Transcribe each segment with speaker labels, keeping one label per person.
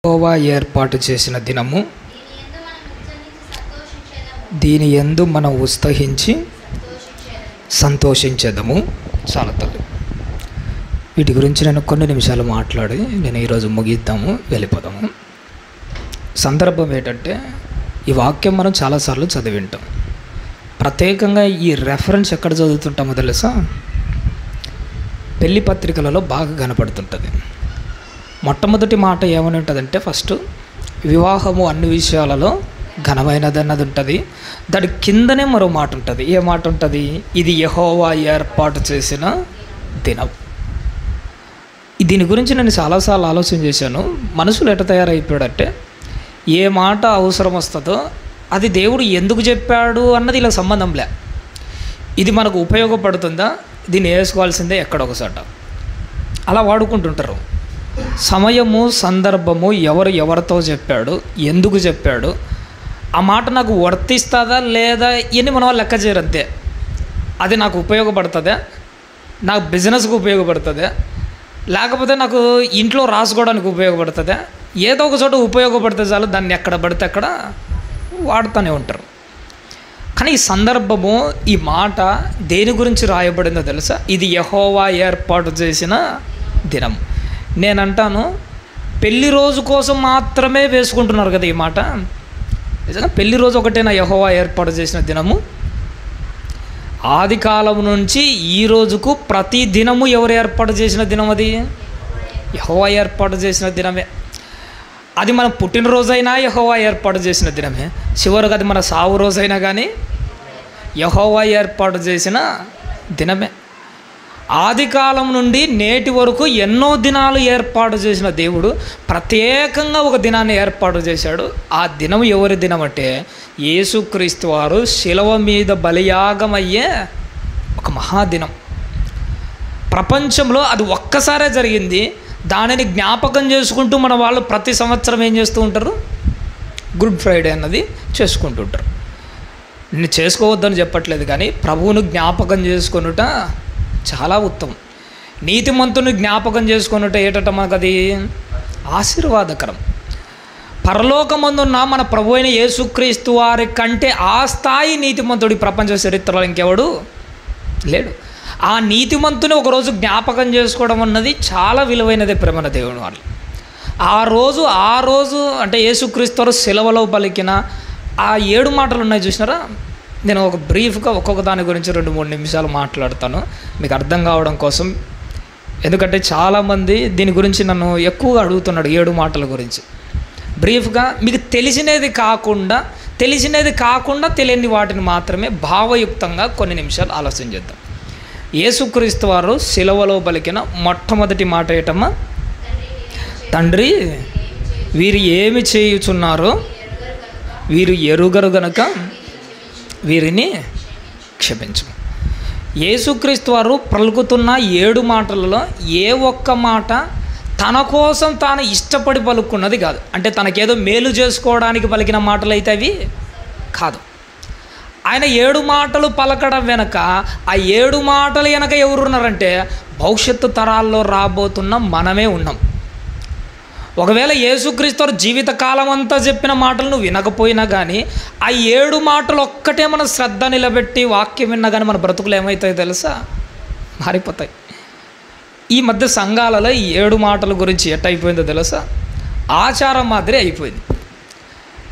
Speaker 1: యెహోవా ఏర్పాటు చేసిన దినము, దీని యందు మనం ఉత్సహించి సంతోషించేదము. చాలా తల్లి, వీటి గురించి నేను కొన్ని నిమిషాలు మాట్లాడి నేను ఈరోజు ముగిద్దాము, వెళ్ళిపోదాము. సందర్భం ఏంటంటే, ఈ వాక్యం మనం చాలాసార్లు చదివింటాం. ప్రత్యేకంగా ఈ రెఫరెన్స్ ఎక్కడ చదువుతుంటామో తెలుసా? పెళ్లి పత్రికలలో బాగా కనపడుతుంటుంది. మొట్టమొదటి మాట ఏమని ఉంటుందంటే, ఫస్ట్ వివాహము అన్ని విషయాలలో ఘనమైనది అన్నది ఉంటుంది. దాని కిందనే మరో మాట ఉంటుంది. ఏ మాట ఉంటుంది? ఇది యెహోవా ఏర్పాటు చేసిన దినం. దీని గురించి నేను చాలాసార్లు ఆలోచన చేశాను. మనసులో ఎట్లా తయారైపోయాడంటే, ఏ మాట అవసరం వస్తుందో అది దేవుడు ఎందుకు చెప్పాడు అన్నది ఇలా సంబంధం లే. ఇది మనకు ఉపయోగపడుతుందా, దీన్ని వేసుకోవాల్సిందే ఎక్కడొకసాట, అలా వాడుకుంటుంటారు. సమయము, సందర్భము, ఎవరితో చెప్పాడు, ఎందుకు చెప్పాడు, ఆ మాట నాకు వర్తిస్తుందా లేదా ఇవన్నీ మన వాళ్ళు లెక్క చేయరు అంతే. అది నాకు ఉపయోగపడుతుందా, నాకు బిజినెస్కి ఉపయోగపడుతుందా, లేకపోతే నాకు ఇంట్లో రాసుకోవడానికి ఉపయోగపడుతుందా, ఏదో ఒక చోట ఉపయోగపడితే చాలు, దాన్ని ఎక్కడ పడితే అక్కడ వాడుతూనే ఉంటారు. కానీ ఈ సందర్భము, ఈ మాట దేని గురించి రాయబడిందో తెలుసా? ఇది యెహోవా ఏర్పాటు చేసిన దినం. నేనంటాను, పెళ్లి రోజు కోసం మాత్రమే వేసుకుంటున్నారు కదా ఈ మాట. నిజంగా పెళ్లి రోజు ఒకటేనా యెహోవా ఏర్పాటు చేసిన దినము? ఆది కాలం నుంచి ఈ రోజుకు ప్రతి దినము ఎవరు ఏర్పాటు చేసిన దినం? అది యెహోవా ఏర్పాటు చేసిన దినమే. అది మన పుట్టినరోజైనా యెహోవా ఏర్పాటు చేసిన దినమే. చివరికి అది మన సావు రోజైనా కానీ యెహోవా ఏర్పాటు చేసిన దినమే. ఆది కాలం నుండి నేటి వరకు ఎన్నో దినాలు ఏర్పాటు చేసిన దేవుడు ప్రత్యేకంగా ఒక దినాన్ని ఏర్పాటు చేశాడు. ఆ దినం ఎవరి దినం అంటే, యేసుక్రీస్తు వారు శిలువ మీద బలియాగమయ్యే ఒక మహాదినం. ప్రపంచంలో అది ఒక్కసారే జరిగింది. దానిని జ్ఞాపకం చేసుకుంటూ మన వాళ్ళు ప్రతి సంవత్సరం ఏం చేస్తూ ఉంటారు? గుడ్ ఫ్రైడే అన్నది చేసుకుంటుంటారు. నేను చేసుకోవద్దని చెప్పట్లేదు, కానీ ప్రభువును జ్ఞాపకం చేసుకొనుట చాలా ఉత్తమం. నీతిమంతుని జ్ఞాపకం చేసుకొనుట ఏటట మనకు అది ఆశీర్వాదకరం. పరలోకమందున్న మన ప్రభు అయిన యేసుక్రీస్తు వారి కంటే ఆ స్థాయి నీతిమంతుడి ప్రపంచ చరిత్రలో ఇంకెవడు లేడు. ఆ నీతిమంతుని ఒకరోజు జ్ఞాపకం చేసుకోవడం అన్నది చాలా విలువైనదే ప్రేమన దేవుని వాళ్ళు. ఆ రోజు అంటే యేసుక్రీస్తు వారు శిలువలో పలికిన ఆ 7 మాటలు ఉన్నాయి చూసినారా? నేను ఒక బ్రీఫ్గా ఒక్కొక్క దాని గురించి 2-3 నిమిషాలు మాట్లాడతాను మీకు అర్థం కావడం కోసం. ఎందుకంటే చాలామంది దీని గురించి నన్ను ఎక్కువగా అడుగుతున్నాడు 7 మాటల గురించి. బ్రీఫ్గా మీకు తెలిసినది కాకుండా తెలియని వాటిని మాత్రమే భావయుక్తంగా కొన్ని నిమిషాలు ఆలోచన చేద్దాం. యేసుక్రీస్తు వారు శిలువలో పలికిన మొట్టమొదటి మాట ఏటమ్మా? తండ్రి, వీరు ఏమి చేయుచున్నారో వీరు ఎరుగరు గనుక వీరిని క్షమించు. యేసుక్రీస్తు వారు పలుకుతున్న 7 మాటలలో ఏ ఒక్క మాట తన కోసం తాను ఇష్టపడి పలుకున్నది కాదు. అంటే తనకేదో మేలు చేసుకోవడానికి పలికిన మాటలు అయితే అవి కాదు. ఆయన 7 మాటలు పలకడం వెనక, ఆ 7 మాటలు వెనక ఎవరున్నారంటే, భవిష్యత్తు తరాల్లో రాబోతున్న మనమే ఉన్నాం. ఒకవేళ యేసుక్రీస్తు జీవితకాలం అంతా చెప్పిన మాటలు నువ్వు వినకపోయినా కానీ, ఆ 7 మాటలు ఒక్కటే మన శ్రద్ధ నిలబెట్టి వాక్యం విన్నా కానీ మన బ్రతుకులు ఏమవుతాయో తెలుసా? మారిపోతాయి. ఈ మధ్య సంఘాలలో ఈ 7 మాటల గురించి ఎట్టయిపోయిందో తెలుసా? ఆచారం మాదిరి అయిపోయింది.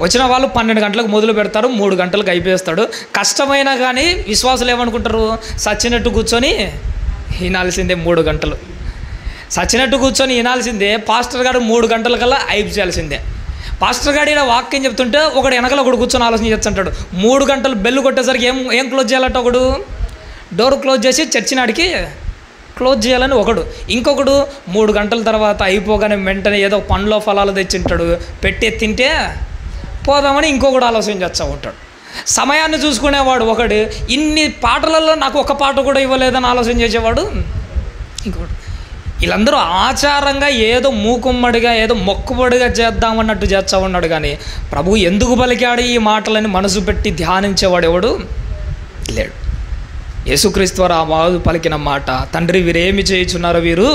Speaker 1: వచ్చిన వాళ్ళు 12 గంటలకు మొదలు పెడతారు, 3 గంటలకు అయిపోయేస్తాడు. కష్టమైనా కానీ విశ్వాసులు ఏమనుకుంటారు? సచ్చినట్టు కూర్చొని వినాల్సిందే 3 గంటలు. సచ్చినట్టు కూర్చొని వినాల్సిందే. పాస్టర్ గారు 3 గంటలకల్లా అయిపు చేయాల్సిందే. పాస్టర్ గారు ఇలా వాక్యం చెప్తుంటే ఒకడు వెనకలు ఒకడు కూర్చొని ఆలోచన చేస్తుంటాడు. 3 గంటలు బెల్లు కొట్టేసరికి ఏం క్లోజ్ చేయాలంటే, ఒకడు డోర్ క్లోజ్ చేసి చర్చినాడికి క్లోజ్ చేయాలని ఒకడు, ఇంకొకడు 3 గంటల తర్వాత అయిపోగానే వెంటనే ఏదో పండ్లో ఫలాలు తెచ్చింటాడు, పెట్టే తింటే పోదామని ఇంకొకడు ఆలోచన చేస్తూ ఉంటాడు. సమయాన్ని చూసుకునేవాడు ఒకడు, ఇన్ని పాటలలో నాకు ఒక పాట కూడా ఇవ్వలేదని ఆలోచన చేసేవాడు ఇంకొకడు. వీళ్ళందరూ ఆచారంగా ఏదో మూకుమ్మడిగా ఏదో మొక్కుబడిగా చేద్దామన్నట్టు చేస్తూ ఉన్నాడు. కానీ ప్రభు ఎందుకు పలికాడు ఈ మాటలని మనసు పెట్టి ధ్యానించేవాడు ఎవడు లేడు. యేసుక్రీస్తు వారు ఆ వారు పలికిన మాట, తండ్రి వీరేమి చేయుచున్నారో వీరు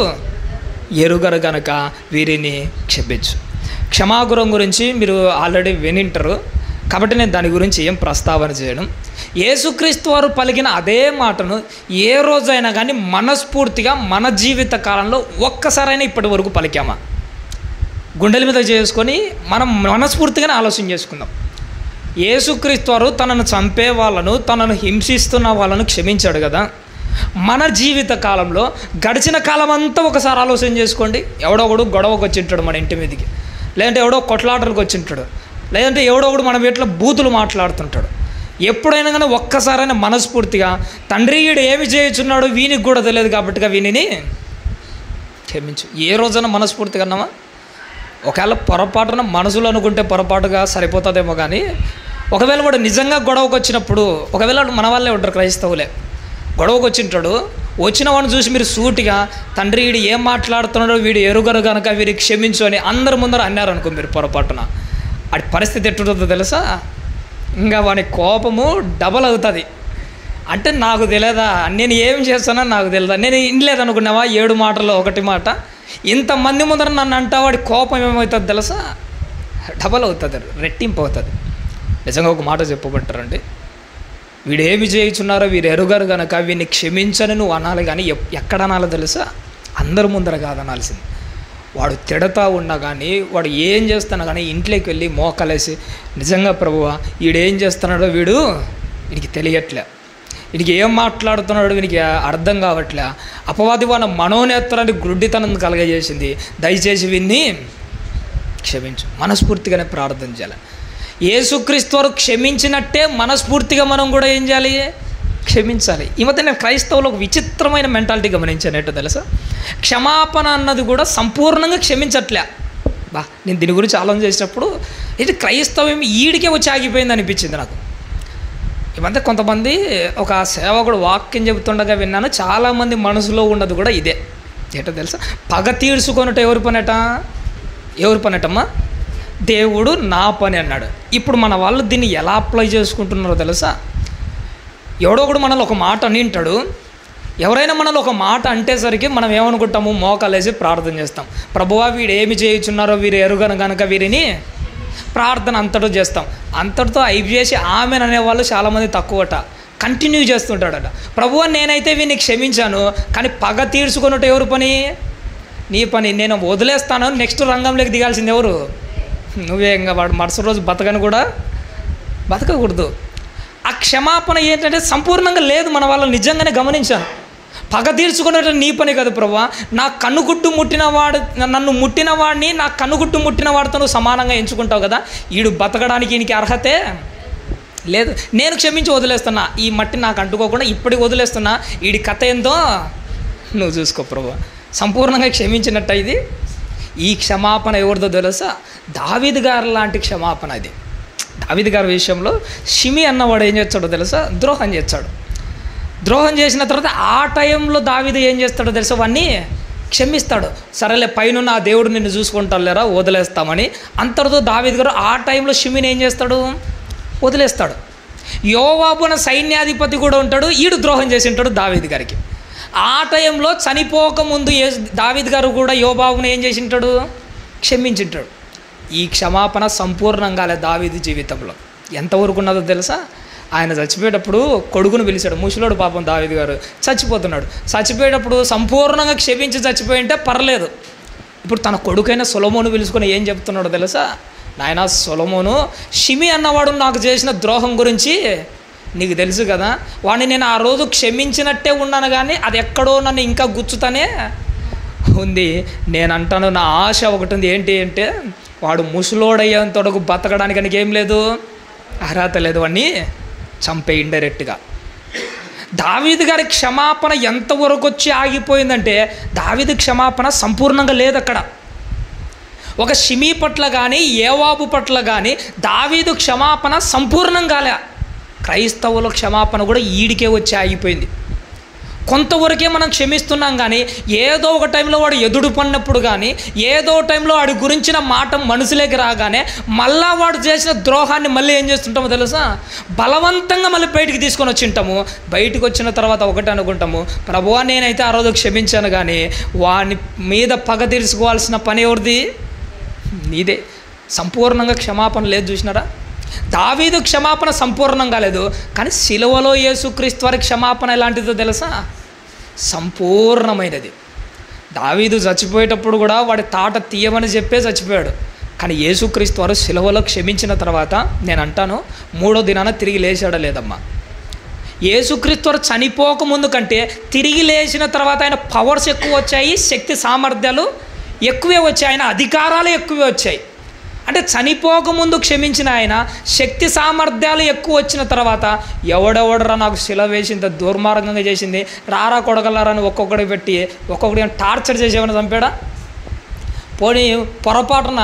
Speaker 1: ఎరుగరు గనక వీరిని క్షమించు. క్షమాగుణం గురించి మీరు ఆల్రెడీ వినింటారు కాబట్టి నేను దాని గురించి ఏం ప్రస్తావన చేయను. యేసుక్రీస్తు వారు పలికిన అదే మాటను ఏ రోజైనా కానీ మనస్ఫూర్తిగా మన జీవిత కాలంలో ఒక్కసారైనా ఇప్పటి వరకు పలికామా? గుండెల మీద చేసుకొని మనం మనస్ఫూర్తిగానే ఆలోచన చేసుకుందాం. యేసుక్రీస్తు వారు తనను చంపే వాళ్ళను, తనను హింసిస్తున్న వాళ్ళను క్షమించాడు కదా. మన జీవిత కాలంలో గడిచిన కాలం అంతా ఒకసారి ఆలోచన చేసుకోండి. ఎవడో ఒకడు గొడవకు వచ్చింటాడు మన ఇంటి మీదకి, లేదంటే ఎవడో కొట్లాటలకు వచ్చింటాడు, లేదంటే ఎవడో ఒకడు మన వీటిలో బూతులు మాట్లాడుతుంటాడు. ఎప్పుడైనా కానీ ఒక్కసారైనా మనస్ఫూర్తిగా తండ్రి వీడు ఏమి చేయుచున్నాడు వీనికి కూడా తెలియదు కాబట్టి వీనిని క్షమించు ఏ రోజైనా మనస్ఫూర్తిగా అన్నామా? ఒకవేళ పొరపాటున మనసులో అనుకుంటే పొరపాటుగా సరిపోతుందేమో, కానీ ఒకవేళ వాడు నిజంగా గొడవకు వచ్చినప్పుడు, ఒకవేళ మన వాళ్ళే ఉంటారు క్రైస్తవులే, గొడవకు వచ్చింటాడు, వచ్చిన వాడిని చూసి మీరు సూటిగా తండ్రి వీడు ఏం మాట్లాడుతున్నాడో వీడు ఎరుగరు కనుక వీడికి క్షమించు అని అందరి ముందర అన్నారనుకో మీరు పొరపాటున, వాడి పరిస్థితి ఎట్టుంటుందో తెలుసా? ఇంకా వాని కోపము డబల్ అవుతుంది. అంటే నాకు తెలియదా, నేను ఏం చేస్తానో నాకు తెలియదా, నేను ఇనలేదనుకున్నావా 7 మాటల్లో 1 మాట, ఇంతమంది ముందర నన్ను అంటా వాడి కోపం ఏమవుతుంది తెలుసా? డబల్ అవుతుంది, రెట్టింపు అవుతుంది. నిజంగా ఒక మాట చెప్పబట్టారండి, వీడు ఏమి చేయుచున్నారో వీరు ఎరుగరు కనుక వీడిని క్షమించని నువ్వు అనాలి, కానీ ఎక్కడ అనాలో తెలుసా? అందరి ముందర కాదు అనాల్సింది. వాడు తిడతా ఉన్నా కానీ, వాడు ఏం చేస్తున్నా కానీ ఇంట్లోకి వెళ్ళి మోకలేసి నిజంగా ప్రభువా వీడేం చేస్తున్నాడో వీడికి తెలియట్లే, వీడికి ఏం మాట్లాడుతున్నాడో వీనికి అర్థం కావట్లే, అపవాది వాళ్ళ మనోనేత్రాన్ని గుడ్డితనం కలగజేసింది, దయచేసి వీన్ని క్షమించు. మనస్ఫూర్తిగానే ప్రార్థన చేయాలి. యేసుక్రీస్తు వారు క్షమించినట్టే మనస్ఫూర్తిగా మనం కూడా ఏం చేయాలి? క్షమించాలి. ఈ మధ్య నేను క్రైస్తవులో ఒక విచిత్రమైన మెంటాలిటీ గమనించాను. ఏంటో తెలుసా? క్షమాపణ అన్నది కూడా సంపూర్ణంగా క్షమించట్లే. నేను దీని గురించి ఆలోచన చేసినప్పుడు ఇది క్రైస్తవం ఈడికే వచ్చి ఆగిపోయింది అనిపించింది నాకు. ఈ మధ్య కొంతమంది ఒక సేవకుడు వాక్యం చెబుతుండగా విన్నాను, చాలామంది మనసులో ఉన్నది కూడా ఇదే. ఏంటో తెలుసా? పగ తీర్చుకొనుట ఎవరి పనటమ్మా? దేవుడు నా పని అన్నాడు. ఇప్పుడు మన వాళ్ళు దీన్ని ఎలా అప్లై చేసుకుంటున్నారో తెలుసా? ఎవడో ఒకడు మనల్ని ఒక మాట అనింటాడు, ఎవరైనా మనల్ని ఒక మాట అంటేసరికి మనం ఏమనుకుంటాము? మోకాలేసి ప్రార్థన చేస్తాం, ప్రభువా వీడు ఏమి చేయుచున్నారో వీరు ఎరుగను కనుక వీరిని ప్రార్థన అంతటో చేస్తాం. అంతటితో అయిపోయేసి ఆమెను అనేవాళ్ళు చాలామంది తక్కువట, కంటిన్యూ చేస్తుంటాడట. ప్రభువా నేనైతే వీడిని క్షమించాను, కానీ పగ తీర్చుకున్నట్టు ఎవరు పని? నీ పని. నేను వదిలేస్తాను, నెక్స్ట్ రంగంలోకి దిగాల్సింది ఎవరు? నువ్వే. ఇంకా వాడు మరుసటి రోజు బతకకూడదు. ఆ క్షమాపణ ఏంటంటే సంపూర్ణంగా లేదు మన వాళ్ళు. నిజంగానే గమనించాను. పగ తీర్చుకున్నట్టు నీ పని కదా ప్రభువా, నా కన్నుగుట్టు నన్ను ముట్టిన వాడిని నా కన్నుగుట్టు ముట్టిన వాడితో నువ్వు సమానంగా ఎంచుకుంటావు కదా, ఈడు బతకడానికి ఈయనకి అర్హతే లేదు, నేను క్షమించి వదిలేస్తున్నా, ఈ మట్టి నాకు అంటుకోకుండా ఇప్పటికి వదిలేస్తున్నా, వీడి కథ ఏందో నువ్వు చూసుకో ప్రభువా. సంపూర్ణంగా క్షమించినట్టు ఇది. ఈ క్షమాపణ ఎవరిదో తెలుసా? దావీదు గారు లాంటి క్షమాపణ ఇది. దావీదు గారి విషయంలో షిమి అన్నవాడు ఏం చేస్తాడో తెలుసా? ద్రోహం చేస్తాడు. ద్రోహం చేసిన తర్వాత ఆ టైంలో దావీదు ఏం చేస్తాడో తెలుసా? వాడిని క్షమిస్తాడు. సరేలే పైన ఆ దేవుడు నిన్ను చూసుకుంటాడు లేరా, వదిలేస్తామని. అంతటితో దావీదు గారు ఆ టైంలో షిమిని ఏం చేస్తాడు? వదిలేస్తాడు. యోవాబు అన్న సైన్యాధిపతి కూడా ఉంటాడు, ఈడు ద్రోహం చేసి ఉంటాడు దావీదు గారికి. ఆ టైంలో చనిపోకముందు దావీదు గారు కూడా యోవాబుని ఏం చేసి ఉంటాడు? క్షమించింటాడు. ఈ క్షమాపణ సంపూర్ణంగా దావీదు జీవితంలో ఎంతవరకు ఉన్నదో తెలుసా? ఆయన చచ్చిపోయేటప్పుడు కొడుకును పిలిచాడు. ముసలోడు పాపం దావీదు గారు చచ్చిపోతున్నాడు. చచ్చిపోయేటప్పుడు సంపూర్ణంగా క్షమించి చచ్చిపోయి ఉంటే పర్లేదు. ఇప్పుడు తన కొడుకైన సొలొమోను పిలుచుకొని ఏం చెప్తున్నాడో తెలుసా? నాయనా సొలొమోను, షిమి అన్నవాడు నాకు చేసిన ద్రోహం గురించి నీకు తెలుసు కదా, వాడిని నేను ఆ రోజు క్షమించినట్టే ఉన్నాను, కానీ అది ఎక్కడో నన్ను ఇంకా గుచ్చుతానే ఉంది. నేను అంటాను, నా ఆశ ఒకటి ఉంది. ఏంటి అంటే వాడు ముసలోడయ్యేంతవరకు బతకడానికి నీకేం లేదు, అర్హత లేదు, వాడిని చంపే ఇండైరెక్ట్గా. దావీదు గారి క్షమాపణ ఎంతవరకు వచ్చి ఆగిపోయిందంటే దావీదు క్షమాపణ సంపూర్ణంగా లేదు అక్కడ. ఒక షిమీ పట్ల కానీ యోవాబు పట్ల కానీ దావీదు క్షమాపణ సంపూర్ణంగా లే. క్రైస్తవుల క్షమాపణ కూడా ఈడికే వచ్చి ఆగిపోయింది. కొంతవరకే మనం క్షమిస్తున్నాం, కానీ ఏదో ఒక టైంలో వాడు ఎదుడు పడినప్పుడు కానీ ఏదో టైంలో వాడి గురించిన మాట మనసులోకి రాగానే మళ్ళా వాడు చేసిన ద్రోహాన్ని మళ్ళీ ఏం చేస్తుంటామో తెలుసా? బలవంతంగా మళ్ళీ బయటికి తీసుకొని వచ్చి ఉంటాము. బయటకు వచ్చిన తర్వాత ఒకటి అనుకుంటాము, ప్రభువా నేనైతే ఆ రోజు క్షమించాను, కానీ వాని మీద పగ తీర్చుకోవాల్సిన పని ఎవరిది? నీదే. సంపూర్ణంగా క్షమాపణ లేదు. చూసినారా? దావీదు క్షమాపణ సంపూర్ణంగా లేదు, కానీ సిలువలో యేసుక్రీస్తు వారి క్షమాపణ ఎలాంటిదో తెలుసా? సంపూర్ణమైనది. దావీదు చచ్చిపోయేటప్పుడు కూడా వాడి తాట తీయమని చెప్పే చచ్చిపోయాడు, కానీ యేసుక్రీస్తు వారు సిలువలో క్షమించిన తర్వాత నేను అంటాను 3వ దినాన తిరిగి లేచాడా లేదమ్మా? యేసుక్రీస్తు వారు చనిపోక ముందు కంటే తిరిగి లేచిన తర్వాత ఆయన పవర్స్ ఎక్కువ వచ్చాయి, శక్తి సామర్థ్యాలు ఎక్కువే వచ్చాయి, ఆయన అధికారాలు ఎక్కువే వచ్చాయి. అంటే చనిపోకముందు క్షమించిన ఆయన శక్తి సామర్థ్యాలు ఎక్కువ వచ్చిన తర్వాత ఎవడెవడరా నాకు శిల వేసి ఇంత దుర్మార్గంగా చేసింది, రారా కొడగలరాని ఒక్కొక్కడి పెట్టి ఒక్కొక్కడి టార్చర్ చేసేవని చంపాడా? పోనీ పొరపాటున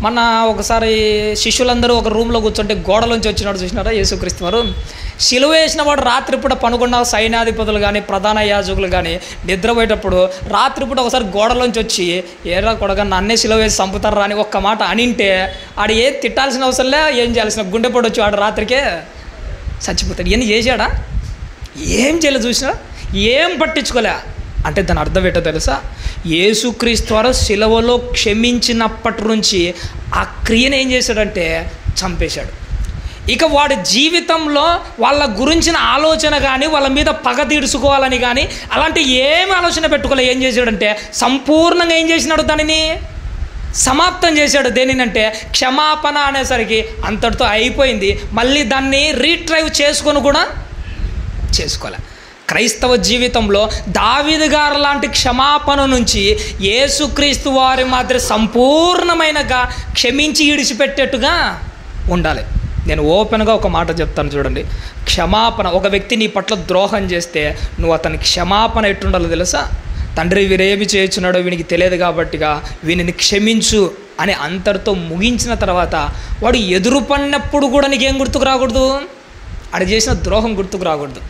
Speaker 1: మన ఒకసారి శిష్యులందరూ ఒక రూమ్లో కూర్చుంటే గోడలోంచి వచ్చినాడు చూసినారా? యేసుక్రీస్తు వారు సిలువ వేసిన వాడు రాత్రిపూట పనుకున్న సైన్యాధిపతులు కానీ ప్రధాన యాజకులు కానీ నిద్రపోయేటప్పుడు రాత్రిపూట ఒకసారి గోడలోంచి వచ్చి ఏరా కొడగా నన్నే సిలువ వేసి చంపుతారా అని ఒక్క మాట అనింటే ఆడు ఏం తిట్టాల్సిన అవసరంలే, ఏం చేయాల్సిన గుండెపోటు వచ్చి వాడు రాత్రికే చచ్చిపోతాడు. ఇవన్నీ చేశాడా? ఏం చేయలేదు. చూసినా ఏం పట్టించుకోలే. అంటే దాని అర్థం ఏంటో తెలుసా? యేసుక్రీస్తు వారు సిలువలో క్షమించినప్పటి నుంచి ఆ క్రియను ఏం చేశాడంటే చంపేశాడు. ఇక వాడి జీవితంలో వాళ్ళ గురించిన ఆలోచన కానీ వాళ్ళ మీద పగ తీర్చుకోవాలని కానీ అలాంటి ఏమి ఆలోచన పెట్టుకోలే. ఏం చేశాడంటే సంపూర్ణంగా ఏం చేసినాడు? దానిని సమాప్తం చేశాడు. దేనినంటే క్షమాపణ అనేసరికి అంతటితో అయిపోయింది. మళ్ళీ దాన్ని రీట్రైవ్ చేసుకొని కూడా చేసుకోలే. క్రైస్తవ జీవితంలో దావీదు గారు లాంటి క్షమాపణ నుంచి యేసుక్రీస్తు వారి మాదిరి సంపూర్ణమైనగా క్షమించి ఇడిచిపెట్టేట్టుగా ఉండాలి. నేను ఓపెన్గా ఒక మాట చెప్తాను చూడండి. క్షమాపణ, ఒక వ్యక్తి నీ పట్ల ద్రోహం చేస్తే నువ్వు అతనికి క్షమాపణ ఎట్టుండాలో తెలుసా? తండ్రి వీరేమి చేయుచున్నాడో వీనికి తెలియదు కాబట్టిగా వీనిని క్షమించు అని అంతటితో ముగించిన తర్వాత వాడు ఎదురుపడినప్పుడు కూడా నీకేం గుర్తుకు రాకూడదు? ఆడు చేసిన ద్రోహం గుర్తుకు రాకూడదు.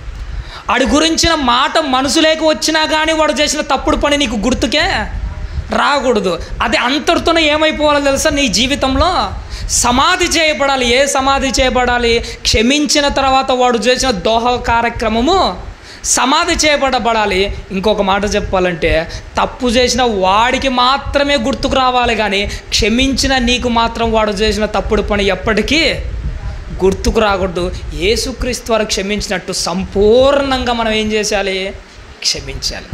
Speaker 1: ఆడి గురించిన మాట మనసులోకి వచ్చినా కానీ వాడు చేసిన తప్పుడు పని నీకు గుర్తుకే రాకూడదు. అది అంతటితోనే ఏమైపోవాలో తెలుసా? నీ జీవితంలో సమాధి చేయబడాలి. ఏ సమాధి చేయబడాలి? క్షమించిన తర్వాత వాడు చేసిన దోహ కార్యక్రమము సమాధి చేయబడబడాలి. ఇంకొక మాట చెప్పాలంటే తప్పు చేసిన వాడికి మాత్రమే గుర్తుకు రావాలి, కానీ క్షమించిన నీకు మాత్రం వాడు చేసిన తప్పుడు పని ఎప్పటికీ గుర్తుకు రాకూడదు. యేసుక్రీస్తు వారు క్షమించినట్టు సంపూర్ణంగా మనం ఏం చేయాలి? క్షమించాలి.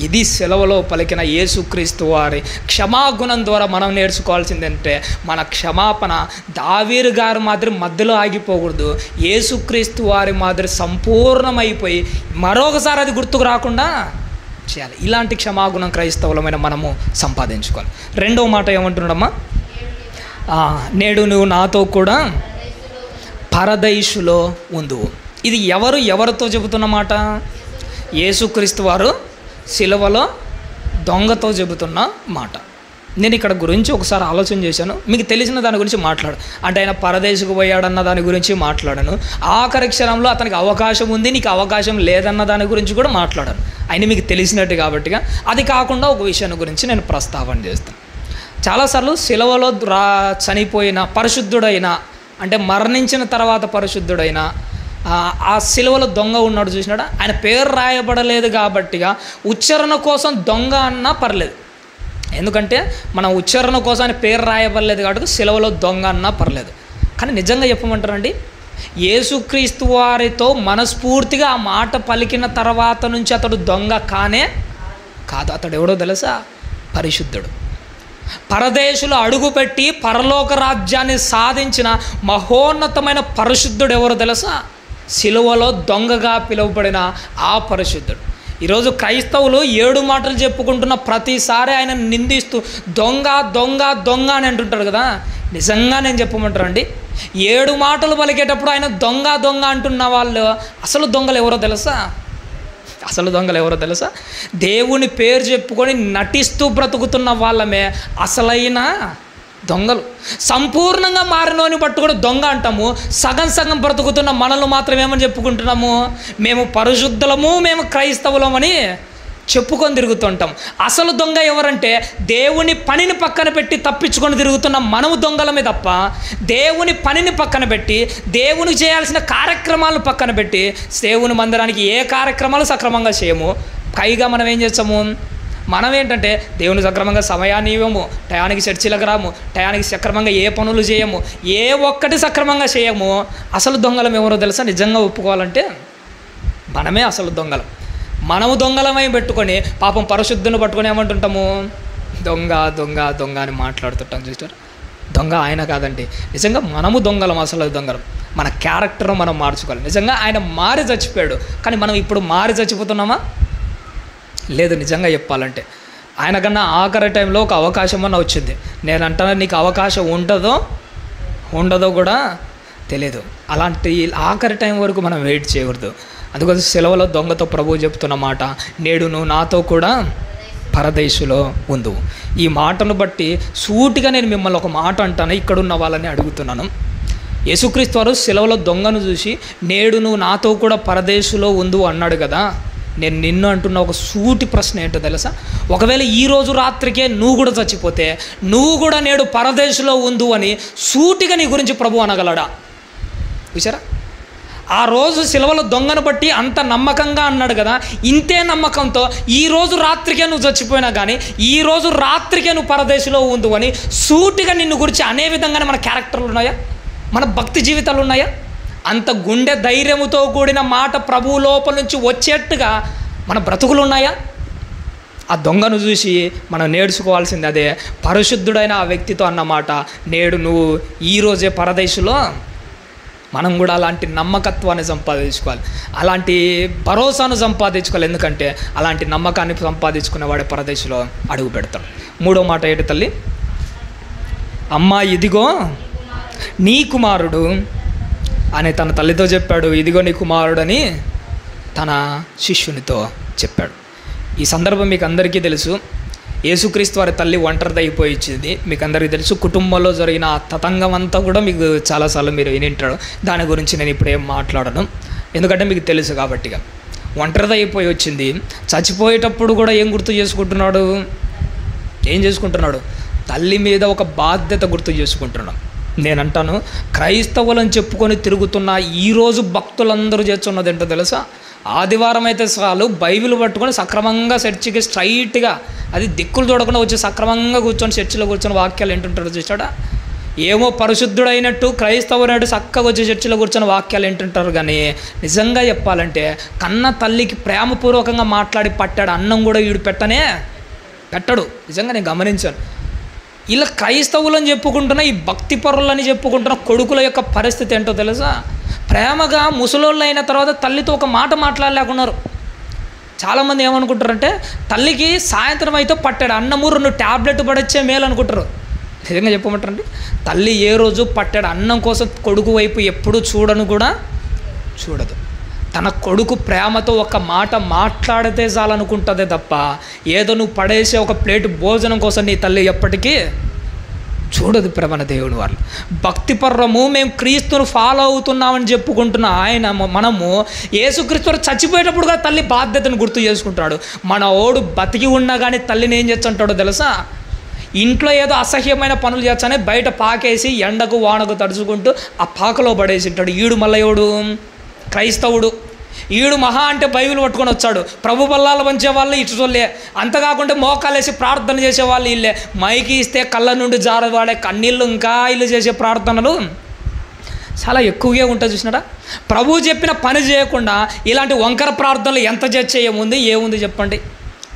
Speaker 1: ఇది సెలవులో పలికిన యేసుక్రీస్తు వారి క్షమాగుణం ద్వారా మనం నేర్చుకోవాల్సిందంటే మన క్షమాపణ దావీదు గారి మాదిరి మధ్యలో ఆగిపోకూడదు. యేసుక్రీస్తు వారి మాదిరి సంపూర్ణమైపోయి మరొకసారి అది గుర్తుకు రాకుండా చేయాలి. ఇలాంటి క్షమాగుణం క్రైస్తవులమైన మనము సంపాదించుకోవాలి. 2వ మాట ఏమంటున్నాడమ్మా? నేడు నువ్వు నాతో కూడా పరదైసులో ఉందువు. ఇది ఎవరితో చెబుతున్న మాట? యేసుక్రీస్తు వారు సిలువలో దొంగతో చెబుతున్న మాట. నేను ఇక్కడ గురించి ఒకసారి ఆలోచన చేశాను, మీకు తెలిసిన దాని గురించి మాట్లాడు. అంటే ఆయన పరదేశకు పోయాడన్న దాని గురించి మాట్లాడాను. ఆఖరి క్షణంలో అతనికి అవకాశం ఉంది, నీకు అవకాశం లేదన్న దాని గురించి కూడా మాట్లాడాను. ఆయన మీకు తెలిసినట్టు కాబట్టిగా అది కాకుండా ఒక విషయాన్ని గురించి నేను ప్రస్తావన చేస్తాను. చాలాసార్లు సిలువలో చనిపోయిన పరిశుద్ధుడైన, అంటే మరణించిన తర్వాత పరిశుద్ధుడైన ఆ సిలువలో దొంగ ఉన్నాడు చూసినాడా? ఆయన పేరు రాయబడలేదు కాబట్టిగా ఉచ్చారణ కోసం దొంగ అన్నా పర్లేదు. ఎందుకంటే మన ఉచ్చారణ కోసం ఆయన పేరు రాయబడలేదు కాబట్టి సిలువలో దొంగ అన్నా పర్లేదు. కానీ నిజంగా చెప్పమంటారండి, యేసుక్రీస్తు వారితో మనస్ఫూర్తిగా ఆ మాట పలికిన తర్వాత నుంచి అతడు దొంగ కాదు. అతడు ఎవడో తెలుసా? పరిశుద్ధుడు. పరదేశులు అడుగుపెట్టి పరలోక రాజ్యాన్ని సాధించిన మహోన్నతమైన పరిశుద్ధుడు ఎవరో తెలుసా? సిలువలో దొంగగా పిలువబడిన ఆ పరిశుద్ధుడు. ఈరోజు క్రైస్తవులు 7 మాటలు చెప్పుకుంటున్న ప్రతిసారి ఆయన నిందిస్తూ దొంగ దొంగ దొంగ అని అంటుంటారు కదా. నిజంగా నేను చెప్పమంటారండి, 7 మాటలు పలికేటప్పుడు ఆయన దొంగ దొంగ అంటున్న వాళ్ళు అసలు దొంగలు ఎవరో తెలుసా? దేవుని పేరు చెప్పుకొని నటిస్తూ బ్రతుకుతున్న వాళ్ళమే అసలైన దొంగలు. సంపూర్ణంగా మారినోని పట్టుకొని దొంగ అంటాము. సగం బ్రతుకుతున్న మనల్ని మాత్రం ఏమని చెప్పుకుంటున్నాము? మేము పరిశుద్ధులము, మేము క్రైస్తవులమని చెప్పుకొని తిరుగుతుంటాం. అసలు దొంగ ఎవరంటే దేవుని పనిని పక్కన పెట్టి తప్పించుకొని తిరుగుతున్న మనము దొంగలమే తప్ప, దేవుని పనిని పక్కన పెట్టి దేవునికి చేయాల్సిన కార్యక్రమాలను పక్కన పెట్టి దేవుని మందిరానికి ఏ కార్యక్రమాలు సక్రమంగా చేయము. పైగా మనం ఏం చేస్తాము? మనం ఏంటంటే దేవుని సక్రమంగా సమయాన్ని ఇవ్వము, టయానికి చర్చిలకు రాము, టయానికి సక్రమంగా ఏ పనులు చేయము, ఏ ఒక్కటి సక్రమంగా చేయము. అసలు దొంగలం ఎవరో తెలుసా? నిజంగా ఒప్పుకోవాలంటే మనమే అసలు దొంగలం. మనము దొంగలమై పెట్టుకొని పాపం పరిశుద్ధుని పట్టుకొని ఏమంటుంటాము? దొంగ దొంగ దొంగ అని మాట్లాడుతుంటాం. చూస్తారు, దొంగ ఆయన కాదండి, నిజంగా మనము దొంగలం, అసలు దొంగలం. మన క్యారెక్టర్ను మనం మార్చుకోవాలి. నిజంగా ఆయన మారి చచ్చిపోయాడు, కానీ మనం ఇప్పుడు మారి చచ్చిపోతున్నామా? లేదు. నిజంగా చెప్పాలంటే ఆయన కన్నా ఆఖరి టైంలో ఒక అవకాశం అన్న వచ్చింది. నేను అంటాను, నీకు అవకాశం ఉండదో కూడా తెలియదు. అలాంటి ఆఖరి టైం వరకు మనం వెయిట్ చేయకూడదు. అందుకోసం సెలవులో దొంగతో ప్రభువు చెప్తున్న మాట, నేడు నువ్వు నాతో కూడా పరదేశులో ఉండు. ఈ మాటను బట్టి సూటిగా నేను మిమ్మల్ని ఒక మాట అంటాను, ఇక్కడున్న వాళ్ళని అడుగుతున్నాను. యేసుక్రీస్తు వారు సెలవులో దొంగను చూసి నేడు నువ్వు నాతో కూడా పరదేశులో ఉండు అన్నాడు కదా. నేను నిన్ను అంటున్న ఒక సూటి ప్రశ్న ఏంటో తెలుసా? ఒకవేళ ఈరోజు రాత్రికే నువ్వు కూడా చచ్చిపోతే నువ్వు కూడా నేడు పరదేశులో ఉండు అని సూటిగా నీ గురించి ప్రభు అనగలడా? చూసారా, ఆ రోజు సిలువలో దొంగను బట్టి అంత నమ్మకంగా అన్నాడు కదా. ఇంతే నమ్మకంతో ఈరోజు రాత్రికే నువ్వు చచ్చిపోయినా కానీ ఈరోజు రాత్రికే నువ్వు పరదేశంలో ఉండు అని సూటిగా నిన్ను గురించి అనే విధంగానే మన క్యారెక్టర్లు ఉన్నాయా? మన భక్తి జీవితాలు ఉన్నాయా? అంత గుండె ధైర్యముతో కూడిన మాట ప్రభువు లోపల నుంచి వచ్చేట్టుగా మన బ్రతుకులు ఉన్నాయా? ఆ దొంగను చూసి మనం నేర్చుకోవాల్సింది అదే. పరిశుద్ధుడైన ఆ వ్యక్తితో అన్నమాట, నేడు నువ్వు ఈరోజే పరదేశంలో. మనం కూడా అలాంటి నమ్మకత్వాన్ని సంపాదించుకోవాలి, అలాంటి భరోసాను సంపాదించుకోవాలి. ఎందుకంటే అలాంటి నమ్మకాన్ని సంపాదించుకునేవాడే పరదేశంలో అడుగు పెడతాడు. మూడో మాట ఏంటి తల్లి? అమ్మా ఇదిగో నీ కుమారుడు అని తన తల్లితో చెప్పాడు. ఇదిగో నీ కుమారుడు అని తన శిష్యునితో చెప్పాడు. ఈ సందర్భం మీకు అందరికీ తెలుసు. యేసుక్రీస్తు వారి తల్లి ఒంటరిది అయిపోయి ఇచ్చింది, మీకు అందరికీ తెలుసు. కుటుంబంలో జరిగిన ఆ తతంగం అంతా కూడా మీకు చాలాసార్లు మీరు వినింటాడు. దాని గురించి నేను ఇప్పుడు ఏం మాట్లాడను, ఎందుకంటే మీకు తెలుసు కాబట్టి. ఒంటరిది అయిపోయి వచ్చింది. చచ్చిపోయేటప్పుడు కూడా ఏం గుర్తు చేసుకుంటున్నాడు? తల్లి మీద ఒక బాధ్యత గుర్తు చేసుకుంటున్నాడు. నేనంటాను, క్రైస్తవులని చెప్పుకొని తిరుగుతున్న ఈరోజు భక్తులందరూ చేస్తున్నది ఏంటో తెలుసా? ఆదివారం అయితే చాలు బైబిల్ పట్టుకొని సక్రమంగా చర్చికి స్ట్రైట్గా, అది దిక్కులు చూడకుండా వచ్చి సక్రమంగా కూర్చొని చర్చిలో కూర్చొని వాక్యాలు ఏంటుంటారో చూసాడా? ఏమో పరిశుద్ధుడైనట్టు క్రైస్తవునట్టు చక్కగా వచ్చి చర్చిలో కూర్చొని వాక్యాలు ఏంటుంటారు. కానీ నిజంగా చెప్పాలంటే కన్న తల్లికి ప్రేమపూర్వకంగా మాట్లాడి పట్టాడు అన్నం కూడా వీడు పెట్టడు. నిజంగా నేను గమనించాను. ఇలా క్రైస్తవులని చెప్పుకుంటున్న ఈ భక్తి పరులని చెప్పుకుంటున్న కొడుకుల యొక్క పరిస్థితి ఏంటో తెలుసా? ప్రేమగా ముసలోళ్ళు అయిన తర్వాత తల్లితో ఒక మాట మాట్లాడలేకున్నారు. చాలామంది ఏమనుకుంటారంటే తల్లికి సాయంత్రం అయితే పట్టాడు అన్నము 2 ట్యాబ్లెట్ పడొచ్చే మేలు అనుకుంటారు. నిజంగా చెప్పమంటారండి, తల్లి ఏ రోజు పట్టాడు అన్నం కోసం కొడుకు వైపు ఎప్పుడూ చూడదు. తన కొడుకు ప్రేమతో ఒక మాట మాట్లాడితే చాలనుకుంటుందే తప్ప ఏదో నువ్వు పడేసే ఒక ప్లేట్ భోజనం కోసం నీ తల్లి ఎప్పటికీ చూడదు. ప్రేమన దేవుని వాళ్ళు భక్తిపర్రము, మేము క్రీస్తును ఫాలో అవుతున్నామని చెప్పుకుంటున్న మనము యేసుక్రీస్తు చచ్చిపోయేటప్పుడుగా తల్లి బాధ్యతను గుర్తు చేసుకుంటున్నాడు. మన ఓడు బతికి ఉన్నా కానీ తల్లిని ఏం చేస్తుంటాడో తెలుసా? ఇంట్లో ఏదో అసహ్యమైన పనులు చేస్తానే బయట పాకేసి ఎండకు వానకు తడుచుకుంటూ ఆ పాకలో పడేసి ఉంటాడు. ఈడు మళ్ళీ ఎవడు? క్రైస్తవుడు. ఈడు మహా అంటే బైబిల్ పట్టుకొని వచ్చాడు. ప్రభు బల్లాలు పంచే వాళ్ళు ఇటులే, అంతకాకుండా మోకాలేసి ప్రార్థన చేసేవాళ్ళు వీళ్ళే. మైకి ఇస్తే కళ్ళ నుండి జారవాడే కన్నీళ్ళు ఇంకా ఇల్లు చేసే ప్రార్థనలు చాలా ఎక్కువగా ఉంటుంది. చూసినారా? ప్రభు చెప్పిన పని చేయకుండా ఇలాంటి వంకర ప్రార్థనలు ఎంత చేసే ఏముంది చెప్పండి.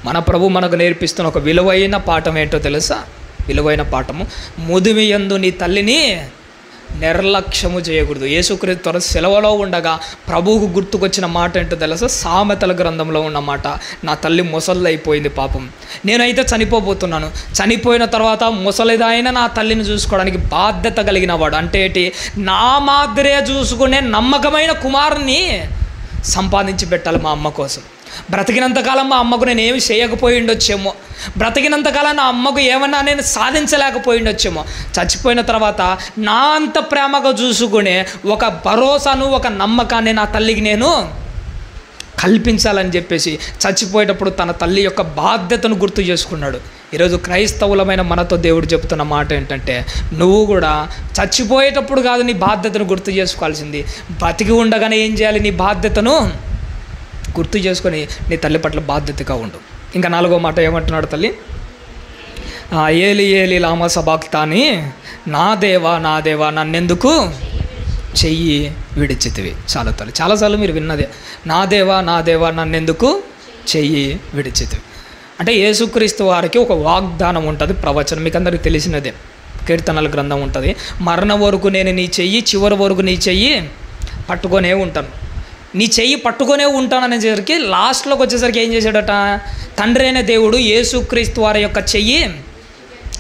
Speaker 1: మన ప్రభు మనకు నేర్పిస్తున్న ఒక విలువైన పాఠం ఏంటో తెలుసా? విలువైన పాఠము, ముదిమి యందు నీ తల్లిని నిర్లక్ష్యము చేయకూడదు. యేసుక్రీస్తు సెలవులో ఉండగా ప్రభువుకు గుర్తుకొచ్చిన మాట ఏంటో తెలుసా? సామెతల గ్రంథంలో ఉన్న మాట, నా తల్లి ముసలిదైపోయింది పాపం, నేనైతే చనిపోబోతున్నాను, చనిపోయిన తర్వాత ముసలిదైన నా తల్లిని చూసుకోవడానికి బాధ్యత కలిగిన వాడు. అంటే ఏంటి? నా మాదిరే చూసుకునే నమ్మకమైన కుమారుని సంపాదించి పెట్టాలి మా అమ్మ కోసం. బ్రతికినంతకాలం మా అమ్మకు నేను ఏమి చేయకపోయి ఉండొచ్చేమో, బ్రతికినంతకాలం నా అమ్మకు ఏమన్నా నేను సాధించలేకపోయి ఉండొచ్చేమో, చచ్చిపోయిన తర్వాత నా అంత ప్రేమగా చూసుకునే ఒక భరోసాను ఒక నమ్మకాన్ని నా తల్లికి నేను కల్పించాలని చెప్పేసి చచ్చిపోయేటప్పుడు తన తల్లి యొక్క బాధ్యతను గుర్తు చేసుకున్నాడు. ఈరోజు క్రైస్తవులమైన మనతో దేవుడు చెప్తున్న మాట ఏంటంటే, నువ్వు కూడా చచ్చిపోయేటప్పుడు కాదు నీ బాధ్యతను గుర్తు చేసుకోవాల్సింది, బతికి ఉండగానే ఏం చేయాలి? నీ బాధ్యతను గుర్తు చేసుకొని నీ తల్లి పట్ల బాధ్యతగా ఉండు. ఇంకా 4వ మాట ఏమంటున్నాడు తల్లి? ఏలి ఏలి లామా సబాక్తాని, నా దేవా నా దేవా నన్నెందుకు చెయ్యి విడిచితివి. చాలా తల్లి, చాలాసార్లు మీరు విన్నదే, నా దేవా నా దేవా నన్నెందుకు చెయ్యి విడిచితివి. అంటే యేసుక్రీస్తు వారికి ఒక వాగ్దానం ఉంటుంది, ప్రవచనం మీకు అందరికీ తెలిసినదే. కీర్తనల గ్రంథం ఉంటుంది, మరణ వరకు నేను నీ చెయ్యి, చివరి వరకు నీ చెయ్యి పట్టుకొనే ఉంటాను, నీ చెయ్యి పట్టుకొనే ఉంటాను అనేసరికి లాస్ట్లోకి వచ్చేసరికి ఏం చేశాడట? తండ్రి అయిన దేవుడు యేసుక్రీస్తు వారి యొక్క చెయ్యి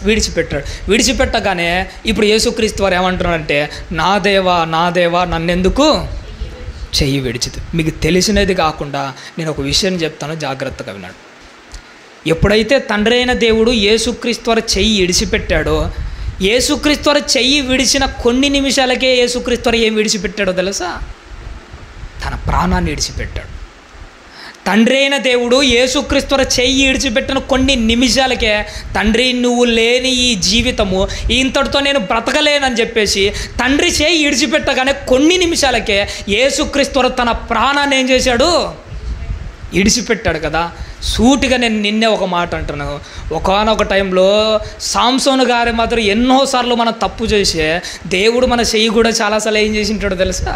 Speaker 1: విడిచిపెట్టాడు. విడిచిపెట్టగానే ఇప్పుడు యేసుక్రీస్తు వారు ఏమంటున్నాడంటే, నా దేవా నా దేవా నన్నెందుకు చెయ్యి విడిచితే. మీకు తెలిసినది కాకుండా నేను ఒక విషయం చెప్తాను, జాగ్రత్తగా విన్నాడు. ఎప్పుడైతే తండ్రి అయిన దేవుడు యేసుక్రీస్తు వారి చెయ్యి విడిచిపెట్టాడో, యేసుక్రీస్తు వారి చెయ్యి విడిచిన కొన్ని నిమిషాలకే యేసుక్రీస్తు వారు ఏం విడిచిపెట్టాడో తెలుసా? తన ప్రాణాన్ని విడిచిపెట్టాడు. తండ్రి అయిన దేవుడు యేసుక్రీస్తు వారి చెయ్యి విడిచిపెట్టిన కొన్ని నిమిషాలకే, తండ్రి నువ్వు లేని ఈ జీవితము ఇంతటితో నేను బ్రతకలేనని చెప్పేసి తండ్రి చెయ్యి విడిచిపెట్టగానే కొన్ని నిమిషాలకే యేసుక్రీస్తు వారు తన ప్రాణాన్ని ఏం చేశాడు? విడిచిపెట్టాడు కదా. సూటిగా నేను నిన్నే ఒక మాట అంటున్నాను, ఒకానొక టైంలో సాంసోను గారి మాత్రం ఎన్నోసార్లు మనం తప్పు చేసే దేవుడు మన చెయ్యి కూడా చాలాసార్లు ఏం చేసి ఉంటాడో తెలుసా?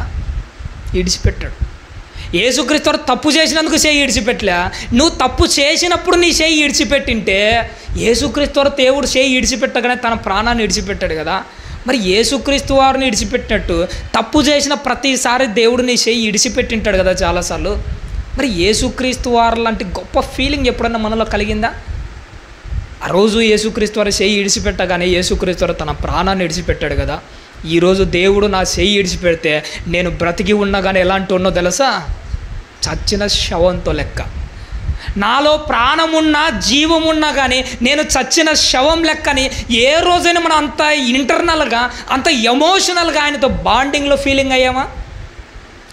Speaker 1: విడిచిపెట్టాడు. యేసుక్రీస్తు తప్పు చేసినందుకు చెయ్యి విడిచిపెట్టలే, నువ్వు తప్పు చేసినప్పుడు నీ చెయ్యి విడిచిపెట్టింటే యేసుక్రీస్తు దేవుడు చెయ్యి విడిచిపెట్టగానే తన ప్రాణాన్ని విడిచిపెట్టాడు కదా. మరి యేసుక్రీస్తు వారిని విడిచిపెట్టినట్టు తప్పు చేసిన ప్రతిసారి దేవుడు నీ చెయ్యి విడిచిపెట్టింటాడు కదా చాలాసార్లు. మరి యేసుక్రీస్తు వారు లాంటి గొప్ప ఫీలింగ్ ఎప్పుడన్నా మనలో కలిగిందా? ఆ రోజు యేసుక్రీస్తు వారి చెయ్యి విడిచిపెట్టగానే యేసుక్రీస్తు వారు తన ప్రాణాన్ని విడిచిపెట్టాడు కదా. ఈరోజు దేవుడు నా చెయ్యి విడిచిపెడితే నేను బ్రతికి ఉండగానే ఎలాంటి ఉన్నో తెలుసా? చచ్చిన శవంతో లెక్క. నాలో ప్రాణమున్నా జీవమున్నా కానీ నేను చచ్చిన శవం లెక్కని ఏ రోజైనా మనం అంత ఇంటర్నల్గా అంత ఎమోషనల్గా ఆయనతో బాండింగ్లో ఫీలింగ్ అయ్యామా?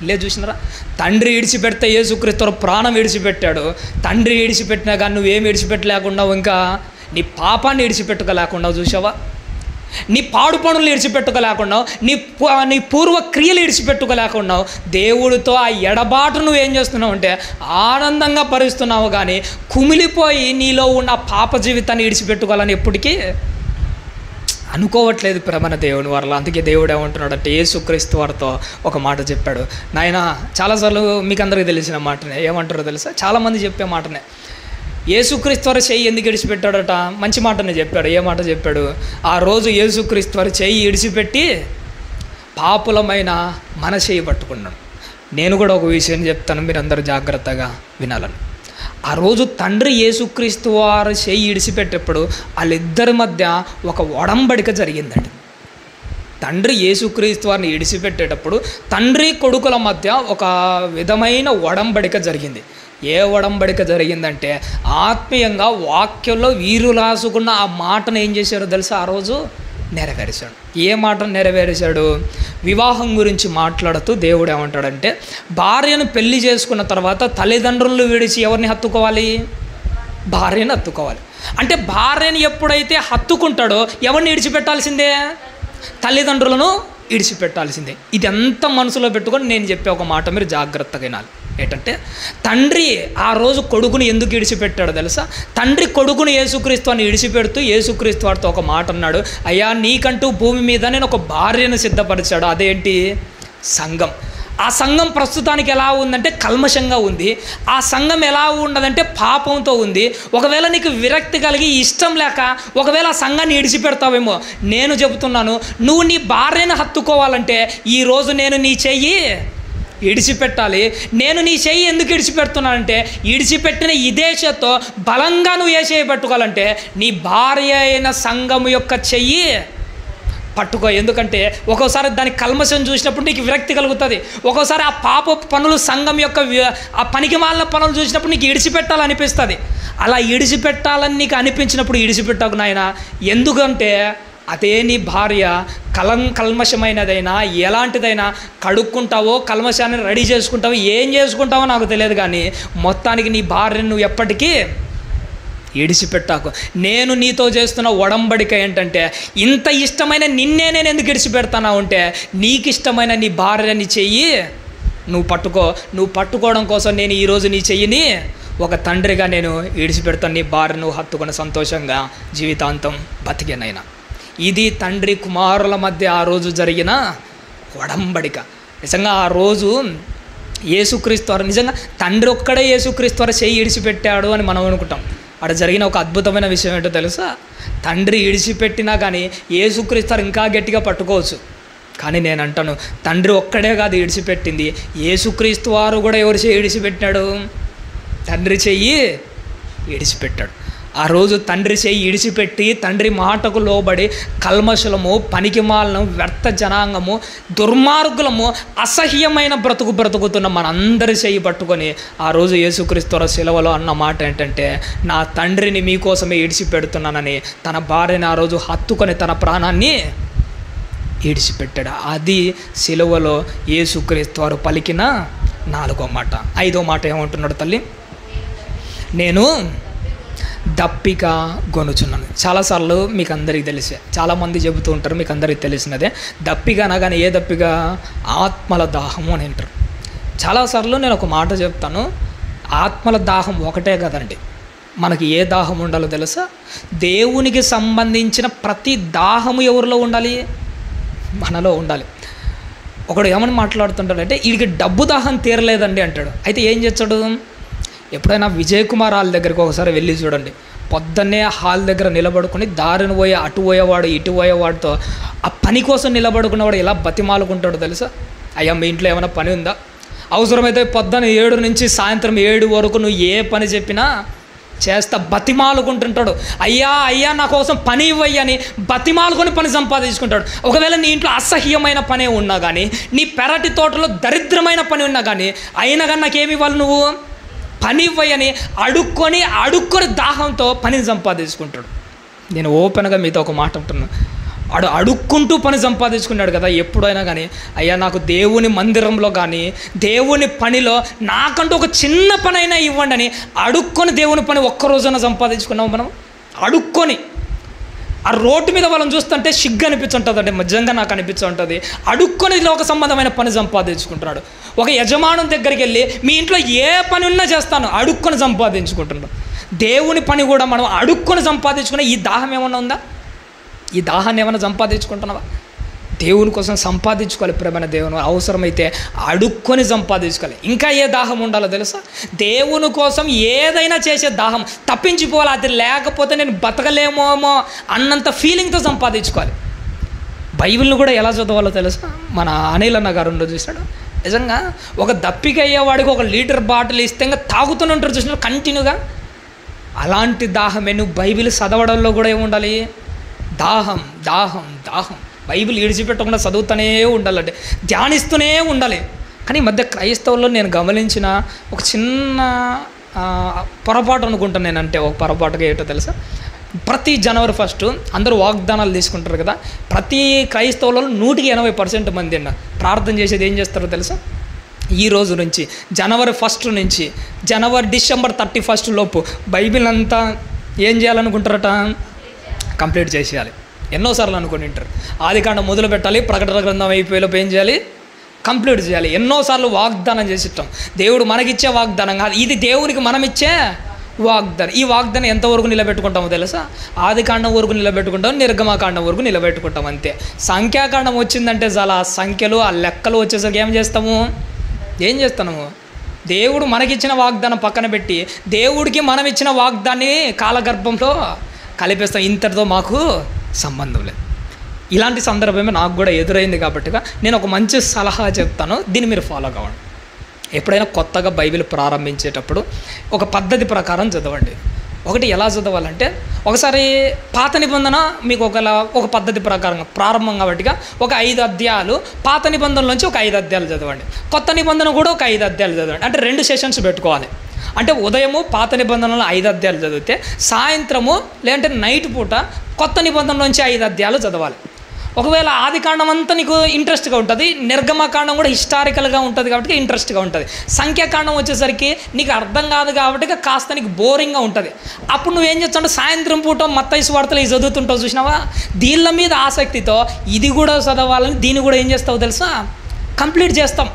Speaker 1: లేదు. చూసినారా? తండ్రి విడిచిపెడితే యేసుక్రీస్తు ప్రాణం విడిచిపెట్టాడు. తండ్రి విడిచిపెట్టినా కానీ నువ్వేం విడిచిపెట్టలేకుండా, ఇంకా నీ పాపాన్ని విడిచిపెట్టుకోలేకుండా, చూసావా? నీ పాడు పనులు విడిచిపెట్టుకోలేకుండా, నీ పూర్వ క్రియలు విడిచిపెట్టుకోలేకుండా దేవుడితో ఆ ఎడబాటు నువ్వేం చేస్తున్నావు అంటే ఆనందంగా భరిస్తున్నావు, కానీ కుమిలిపోయి నీలో ఉన్న పాప జీవితాన్ని విడిచిపెట్టుకోవాలని ఎప్పటికీ అనుకోవట్లేదు ప్రేమన దేవుని వల్ల. అందుకే దేవుడు ఏమంటున్నాడు అంటే యేసుక్రీస్తు వారితో ఒక మాట చెప్పాడు. నాయన, చాలాసార్లు మీకు అందరికీ తెలిసిన మాటనే. ఏమంటారో తెలుసా? చాలామంది చెప్పే మాటనే. యేసుక్రీస్తు వారి చెయ్యి ఎందుకు విడిచిపెట్టాడట? మంచి మాటనే చెప్పాడు. ఏ మాట చెప్పాడు? ఆ రోజు యేసుక్రీస్తు వారి చెయ్యి విడిచిపెట్టి పాపులమైన మన చెయ్యి పట్టుకున్నాడు. నేను కూడా ఒక విషయం చెప్తాను, మీరు అందరూ జాగ్రత్తగా వినాలని. ఆ రోజు తండ్రి యేసుక్రీస్తు వారు చెయ్యి విడిచిపెట్టేప్పుడు వాళ్ళిద్దరి మధ్య ఒక ఒడంబడిక జరిగిందండి. తండ్రి యేసుక్రీస్తు వారిని విడిచిపెట్టేటప్పుడు తండ్రి కొడుకుల మధ్య ఒక విధమైన ఒడంబడిక జరిగింది. ఏ ఒడంబడిక జరిగిందంటే ఆత్మీయంగా వాక్యంలో వీరు రాసుకున్న ఆ మాటను ఏం చేశారో తెలుసా? ఆ రోజు నెరవేర్చాడు. ఏ మాటను నెరవేర్చాడు? వివాహం గురించి మాట్లాడుతూ దేవుడు ఏమంటాడంటే, భార్యను పెళ్లి చేసుకున్న తర్వాత తల్లిదండ్రులను విడిచి ఎవరిని హత్తుకోవాలి? భార్యను హత్తుకోవాలి. అంటే భార్యను ఎప్పుడైతే హత్తుకుంటాడో ఎవరిని విడిచిపెట్టాల్సిందే? తల్లిదండ్రులను విడిచిపెట్టాల్సిందే. ఇది ఎంత మనసులో పెట్టుకొని నేను చెప్పే ఒక మాట మీరు జాగ్రత్తగా వినాలి. ఏంటంటే, తండ్రి ఆ రోజు కొడుకుని ఎందుకు విడిచిపెట్టాడో తెలుసా? తండ్రి కొడుకుని యేసుక్రీస్తు అని విడిచిపెడుతూ యేసుక్రీస్తు వారితో ఒక మాట అన్నాడు, అయ్యా నీకంటూ భూమి మీద నేను ఒక భార్యను సిద్ధపరిచాడు. అదేంటి? సంఘం. ఆ సంఘం ప్రస్తుతానికి ఎలా ఉందంటే కల్మషంగా ఉంది. ఆ సంఘం ఎలా ఉన్నదంటే పాపంతో ఉంది. ఒకవేళ నీకు విరక్తి కలిగి ఇష్టం లేక ఒకవేళ ఆ సంఘాన్ని విడిచిపెడతావేమో. నేను చెబుతున్నాను, నువ్వు నీ భార్యను హత్తుకోవాలంటే ఈరోజు నేను నీ చెయ్యి విడిచిపెట్టాలి. నేను నీ చెయ్యి ఎందుకు విడిచిపెడుతున్నానంటే, విడిచిపెట్టిన ఇదే చేత్తో బలంగా నువ్వు ఏ చెయ్యి పట్టుకోవాలంటే నీ భార్య అయిన సంఘము యొక్క చెయ్యి పట్టుకో. ఎందుకంటే ఒక్కోసారి దాని కల్మషం చూసినప్పుడు నీకు విరక్తి కలుగుతుంది. ఒక్కోసారి ఆ పాప పనులు సంఘం యొక్క ఆ పనికి మాలిన పనులు చూసినప్పుడు నీకు విడిచిపెట్టాలనిపిస్తుంది. అలా విడిచిపెట్టాలని నీకు అనిపించినప్పుడు విడిచిపెట్టకు నాయన. ఎందుకంటే అదే నీ భార్య కల్మషమైనదైనా ఎలాంటిదైనా కడుక్కుంటావో, కల్మషాన్ని రెడీ చేసుకుంటావో, ఏం చేసుకుంటావో నాకు తెలియదు, కానీ మొత్తానికి నీ భార్యను నువ్వు ఎప్పటికీ విడిచిపెట్టాకు. నేను నీతో చేస్తున్న ఒడంబడిక ఏంటంటే, ఇంత ఇష్టమైన నిన్నే నేను ఎందుకు విడిచిపెడతానా అంటే, నీకు ఇష్టమైన నీ భార్యని చెయ్యి నువ్వు పట్టుకో. నువ్వు పట్టుకోవడం కోసం నేను ఈరోజు నీ చెయ్యిని ఒక తండ్రిగా నేను విడిచిపెడతాను, నీ భార్యను హత్తుకుని సంతోషంగా జీవితాంతం బతికేనైనా. ఇది తండ్రి కుమారుల మధ్య ఆ రోజు జరిగిన ఒడంబడిక. నిజంగా ఆ రోజు యేసుక్రీస్తు వారు, నిజంగా తండ్రి ఒక్కడే యేసుక్రీస్తు వారు చెయ్యి ఇడిచిపెట్టాడు అని మనం అనుకుంటాం. అక్కడ జరిగిన ఒక అద్భుతమైన విషయం ఏంటో తెలుసా? తండ్రి ఇడిచిపెట్టినా కానీ యేసుక్రీస్తు వారు ఇంకా గట్టిగా పట్టుకోవచ్చు. కానీ నేను అంటాను, తండ్రి ఒక్కడే కాదు ఇడిచిపెట్టింది, యేసుక్రీస్తు వారు కూడా ఎవరి చెయ్యి ఇడిచిపెట్టాడు? తండ్రి చెయ్యి ఇడిచిపెట్టాడు. ఆ రోజు తండ్రి చెయ్యి ఇడిచిపెట్టి తండ్రి మాటకు లోబడి కల్మషులము, పనికిమాలను, వ్యర్థ జనాంగము, దుర్మార్గులము, అసహ్యమైన బ్రతుకుతున్న మనందరి చెయ్యి పట్టుకొని ఆ రోజు యేసుక్రీస్తు శిలువలో అన్న మాట ఏంటంటే, నా తండ్రిని మీకోసమే ఇడిచిపెడుతున్నానని తన భార్యని ఆ రోజు హత్తుకొని తన ప్రాణాన్ని ఇడిచిపెట్టాడు. అది శిలువలో యేసుక్రీస్తు వారు పలికిన 4వ మాట. 5వ మాట ఏమంటున్నాడు తల్లి? నేను దప్పిక గొనుచున్నాను. చాలాసార్లు మీకు అందరికీ తెలిసే, చాలామంది చెబుతూ ఉంటారు, మీకు అందరికీ తెలిసినదే. దప్పిక అనగానే ఏ దప్పిక? ఆత్మల దాహము అని అంటారు. చాలాసార్లు నేను ఒక మాట చెప్తాను, ఆత్మల దాహం ఒకటే కదండి, మనకి ఏ దాహం ఉండాలో తెలుసా? దేవునికి సంబంధించిన ప్రతి దాహము ఎవరిలో ఉండాలి? మనలో ఉండాలి. ఒకడు ఏమని మాట్లాడుతుంటాడంటే, వీడికి డబ్బు దాహం తీరలేదండి అంటాడు. అయితే ఏం చేస్తాడు? ఎప్పుడైనా విజయ్ కుమార్ హాల్ దగ్గరికి ఒకసారి వెళ్ళి చూడండి. పొద్దున్నే హాల్ దగ్గర నిలబడుకొని దారిని పోయే అటు పోయేవాడు ఇటు పోయేవాడితో ఆ పని కోసం నిలబడుకున్నవాడు ఎలా బతిమాలుకుంటాడో తెలుసా? అయ్యా మీ ఇంట్లో ఏమైనా పని ఉందా? అవసరమైతే పొద్దున్న 7 నుంచి సాయంత్రం 7 వరకు నువ్వు ఏ పని చెప్పినా చేస్తా బతిమాలుకుంటుంటాడు. అయ్యా అయ్యా నా కోసం పని ఇవ్వయ్యని బతిమాలుకొని పని సంపాదించుకుంటాడు. ఒకవేళ నీ ఇంట్లో అసహ్యమైన పనే ఉన్నా కానీ, నీ పెరటి తోటలో దరిద్రమైన పని ఉన్నా కానీ, అయినా కానీ నాకేమి ఇవ్వాలి? నువ్వు పని ఇవ్వయని అడుక్కొని దాహంతో పనిని సంపాదించుకుంటాడు. నేను ఓపెన్గా మీతో ఒక మాట అంటున్నాను, అడుక్కుంటూ పని సంపాదించుకున్నాడు కదా. ఎప్పుడైనా కానీ అయ్యా నాకు దేవుని మందిరంలో కానీ దేవుని పనిలో నాకంటూ ఒక చిన్న పని అయినా ఇవ్వండి అని అడుక్కొని దేవుని పని ఒక్కరోజున సంపాదించుకున్నాము మనం. అడుక్కొని ఆ రోడ్డు మీద వాళ్ళని చూస్తుంటే సిగ్గు అనిపించుంటుంది అంటే, నిజంగా నాకు అనిపించుంటుంది. అడుక్కొని లోక సంబంధమైన పని సంపాదించుకుంటున్నాడు. ఒక యజమానుని దగ్గరికి వెళ్ళి మీ ఇంట్లో ఏ పని ఉన్నా చేస్తాను అడుక్కొని సంపాదించుకుంటున్నాడు. దేవుని పని కూడా మనం అడుక్కొని సంపాదించుకునే ఈ దాహం ఏమన్నా ఉందా? ఈ దాహాన్ని ఏమైనా సంపాదించుకుంటున్నావా? దేవుని కోసం సంపాదించుకోవాలి. ప్రేమైన దేవుని అవసరమైతే అడుక్కొని సంపాదించుకోవాలి. ఇంకా ఏ దాహం ఉండాలో తెలుసా? దేవుని కోసం ఏదైనా చేసే దాహం, తప్పించిపోవాలి. అది లేకపోతే నేను బతకలేమోమో అన్నంత ఫీలింగ్తో సంపాదించుకోవాలి. బైబిల్ని కూడా ఎలా చదవాలో తెలుసా? మన అనిల్ అన్న గారు చూసాడు, నిజంగా ఒక దప్పిక అయ్యేవాడికి 1 లీటర్ బాటిల్ ఇస్తే ఇంకా తాగుతూనే ఉంటారు చూసినా కంటిన్యూగా. అలాంటి దాహమే నువ్వు బైబిల్ చదవడంలో కూడా ఏముండాలి? దాహం దాహం దాహం. బైబిల్ విడిచిపెట్టకుండా చదువుతూనే ఉండాలంటే, ధ్యానిస్తూనే ఉండాలి. కానీ ఈ మధ్య క్రైస్తవుల్లో నేను గమనించిన ఒక చిన్న పొరపాటు అనుకుంటాను నేనంటే, ఒక పొరపాటుగా ఏంటో తెలుసా? ప్రతి జనవరి 1 అందరూ వాగ్దానాలు తీసుకుంటారు కదా. ప్రతి క్రైస్తవులలో 180% మంది ప్రార్థన చేసేది ఏం చేస్తారో తెలుసా? ఈ రోజు నుంచి జనవరి 1 నుంచి డిసెంబర్ 31 లోపు బైబిల్ అంతా ఏం చేయాలనుకుంటారట? కంప్లీట్ చేసేయాలి. ఎన్నోసార్లు అనుకుని ఉంటారు. ఆదికాండం మొదలు పెట్టాలి, ప్రకటన గ్రంథం అయిపోయేలోపు ఏం చేయాలి? కంప్లీట్ చేయాలి. ఎన్నోసార్లు వాగ్దానం చేసిస్తాం. దేవుడు మనకిచ్చే వాగ్దానం కాదు, ఇది దేవునికి మనం ఇచ్చే వాగ్దానం. ఈ వాగ్దానం ఎంతవరకు నిలబెట్టుకుంటామో తెలుసా? ఆదికాండం వరకు నిలబెట్టుకుంటాం, నిర్గమకాండం వరకు నిలబెట్టుకుంటాం అంతే. సంఖ్యాకాండం వచ్చిందంటే చాలా సంఖ్యలు ఆ లెక్కలు వచ్చేసరికి ఏం చేస్తాము? దేవుడు మనకిచ్చిన వాగ్దానం పక్కన పెట్టి దేవుడికి మనం ఇచ్చిన వాగ్దాన్ని కాలగర్భంలో కలిపేస్తాం. ఇంతటితో మాకు సంబంధం లేదు. ఇలాంటి సందర్భమే నాకు కూడా ఎదురైంది కాబట్టి నేను ఒక మంచి సలహా చెప్తాను, దీన్ని మీరు ఫాలో కావండి. ఎప్పుడైనా కొత్తగా బైబిల్ ప్రారంభించేటప్పుడు ఒక పద్ధతి ప్రకారం చదవండి. ఒకటి ఎలా చదవాలంటే, ఒకసారి పాత నిబంధన మీకు ఒక పద్ధతి ప్రకారంగా ప్రారంభం కాబట్టి ఒక 5 అధ్యాయాలు పాత నిబంధనలోంచి ఒక 5 అధ్యాయాలు చదవండి. కొత్త నిబంధన కూడా ఒక 5 అధ్యాయాలు చదవండి. అంటే 2 సెషన్స్ పెట్టుకోవాలి. అంటే ఉదయము పాత నిబంధనలో 5 అధ్యాయాలు చదివితే, సాయంత్రము లేదంటే నైట్ పూట కొత్త నిబంధనలోంచి 5 అధ్యాయాలు చదవాలి. ఒకవేళ ఆదికాండం అంతా నీకు ఇంట్రెస్ట్గా ఉంటుంది, నిర్గమకాండం కూడా హిస్టారికల్గా ఉంటుంది కాబట్టి ఇంట్రెస్ట్గా ఉంటుంది. సంఖ్యాకాండం వచ్చేసరికి నీకు అర్థం కాదు కాబట్టి కాస్త నీకు బోరింగ్గా ఉంటుంది. అప్పుడు నువ్వేం చేస్తావు? సాయంత్రం పూట మత్తయి సువార్తలు ఇవి చదువుతుంటావు చూసినావా? దీళ్ళ మీద ఆసక్తితో ఇది కూడా చదవాలని దీన్ని కూడా ఏం చేస్తావు తెలుసా? కంప్లీట్ చేస్తాం.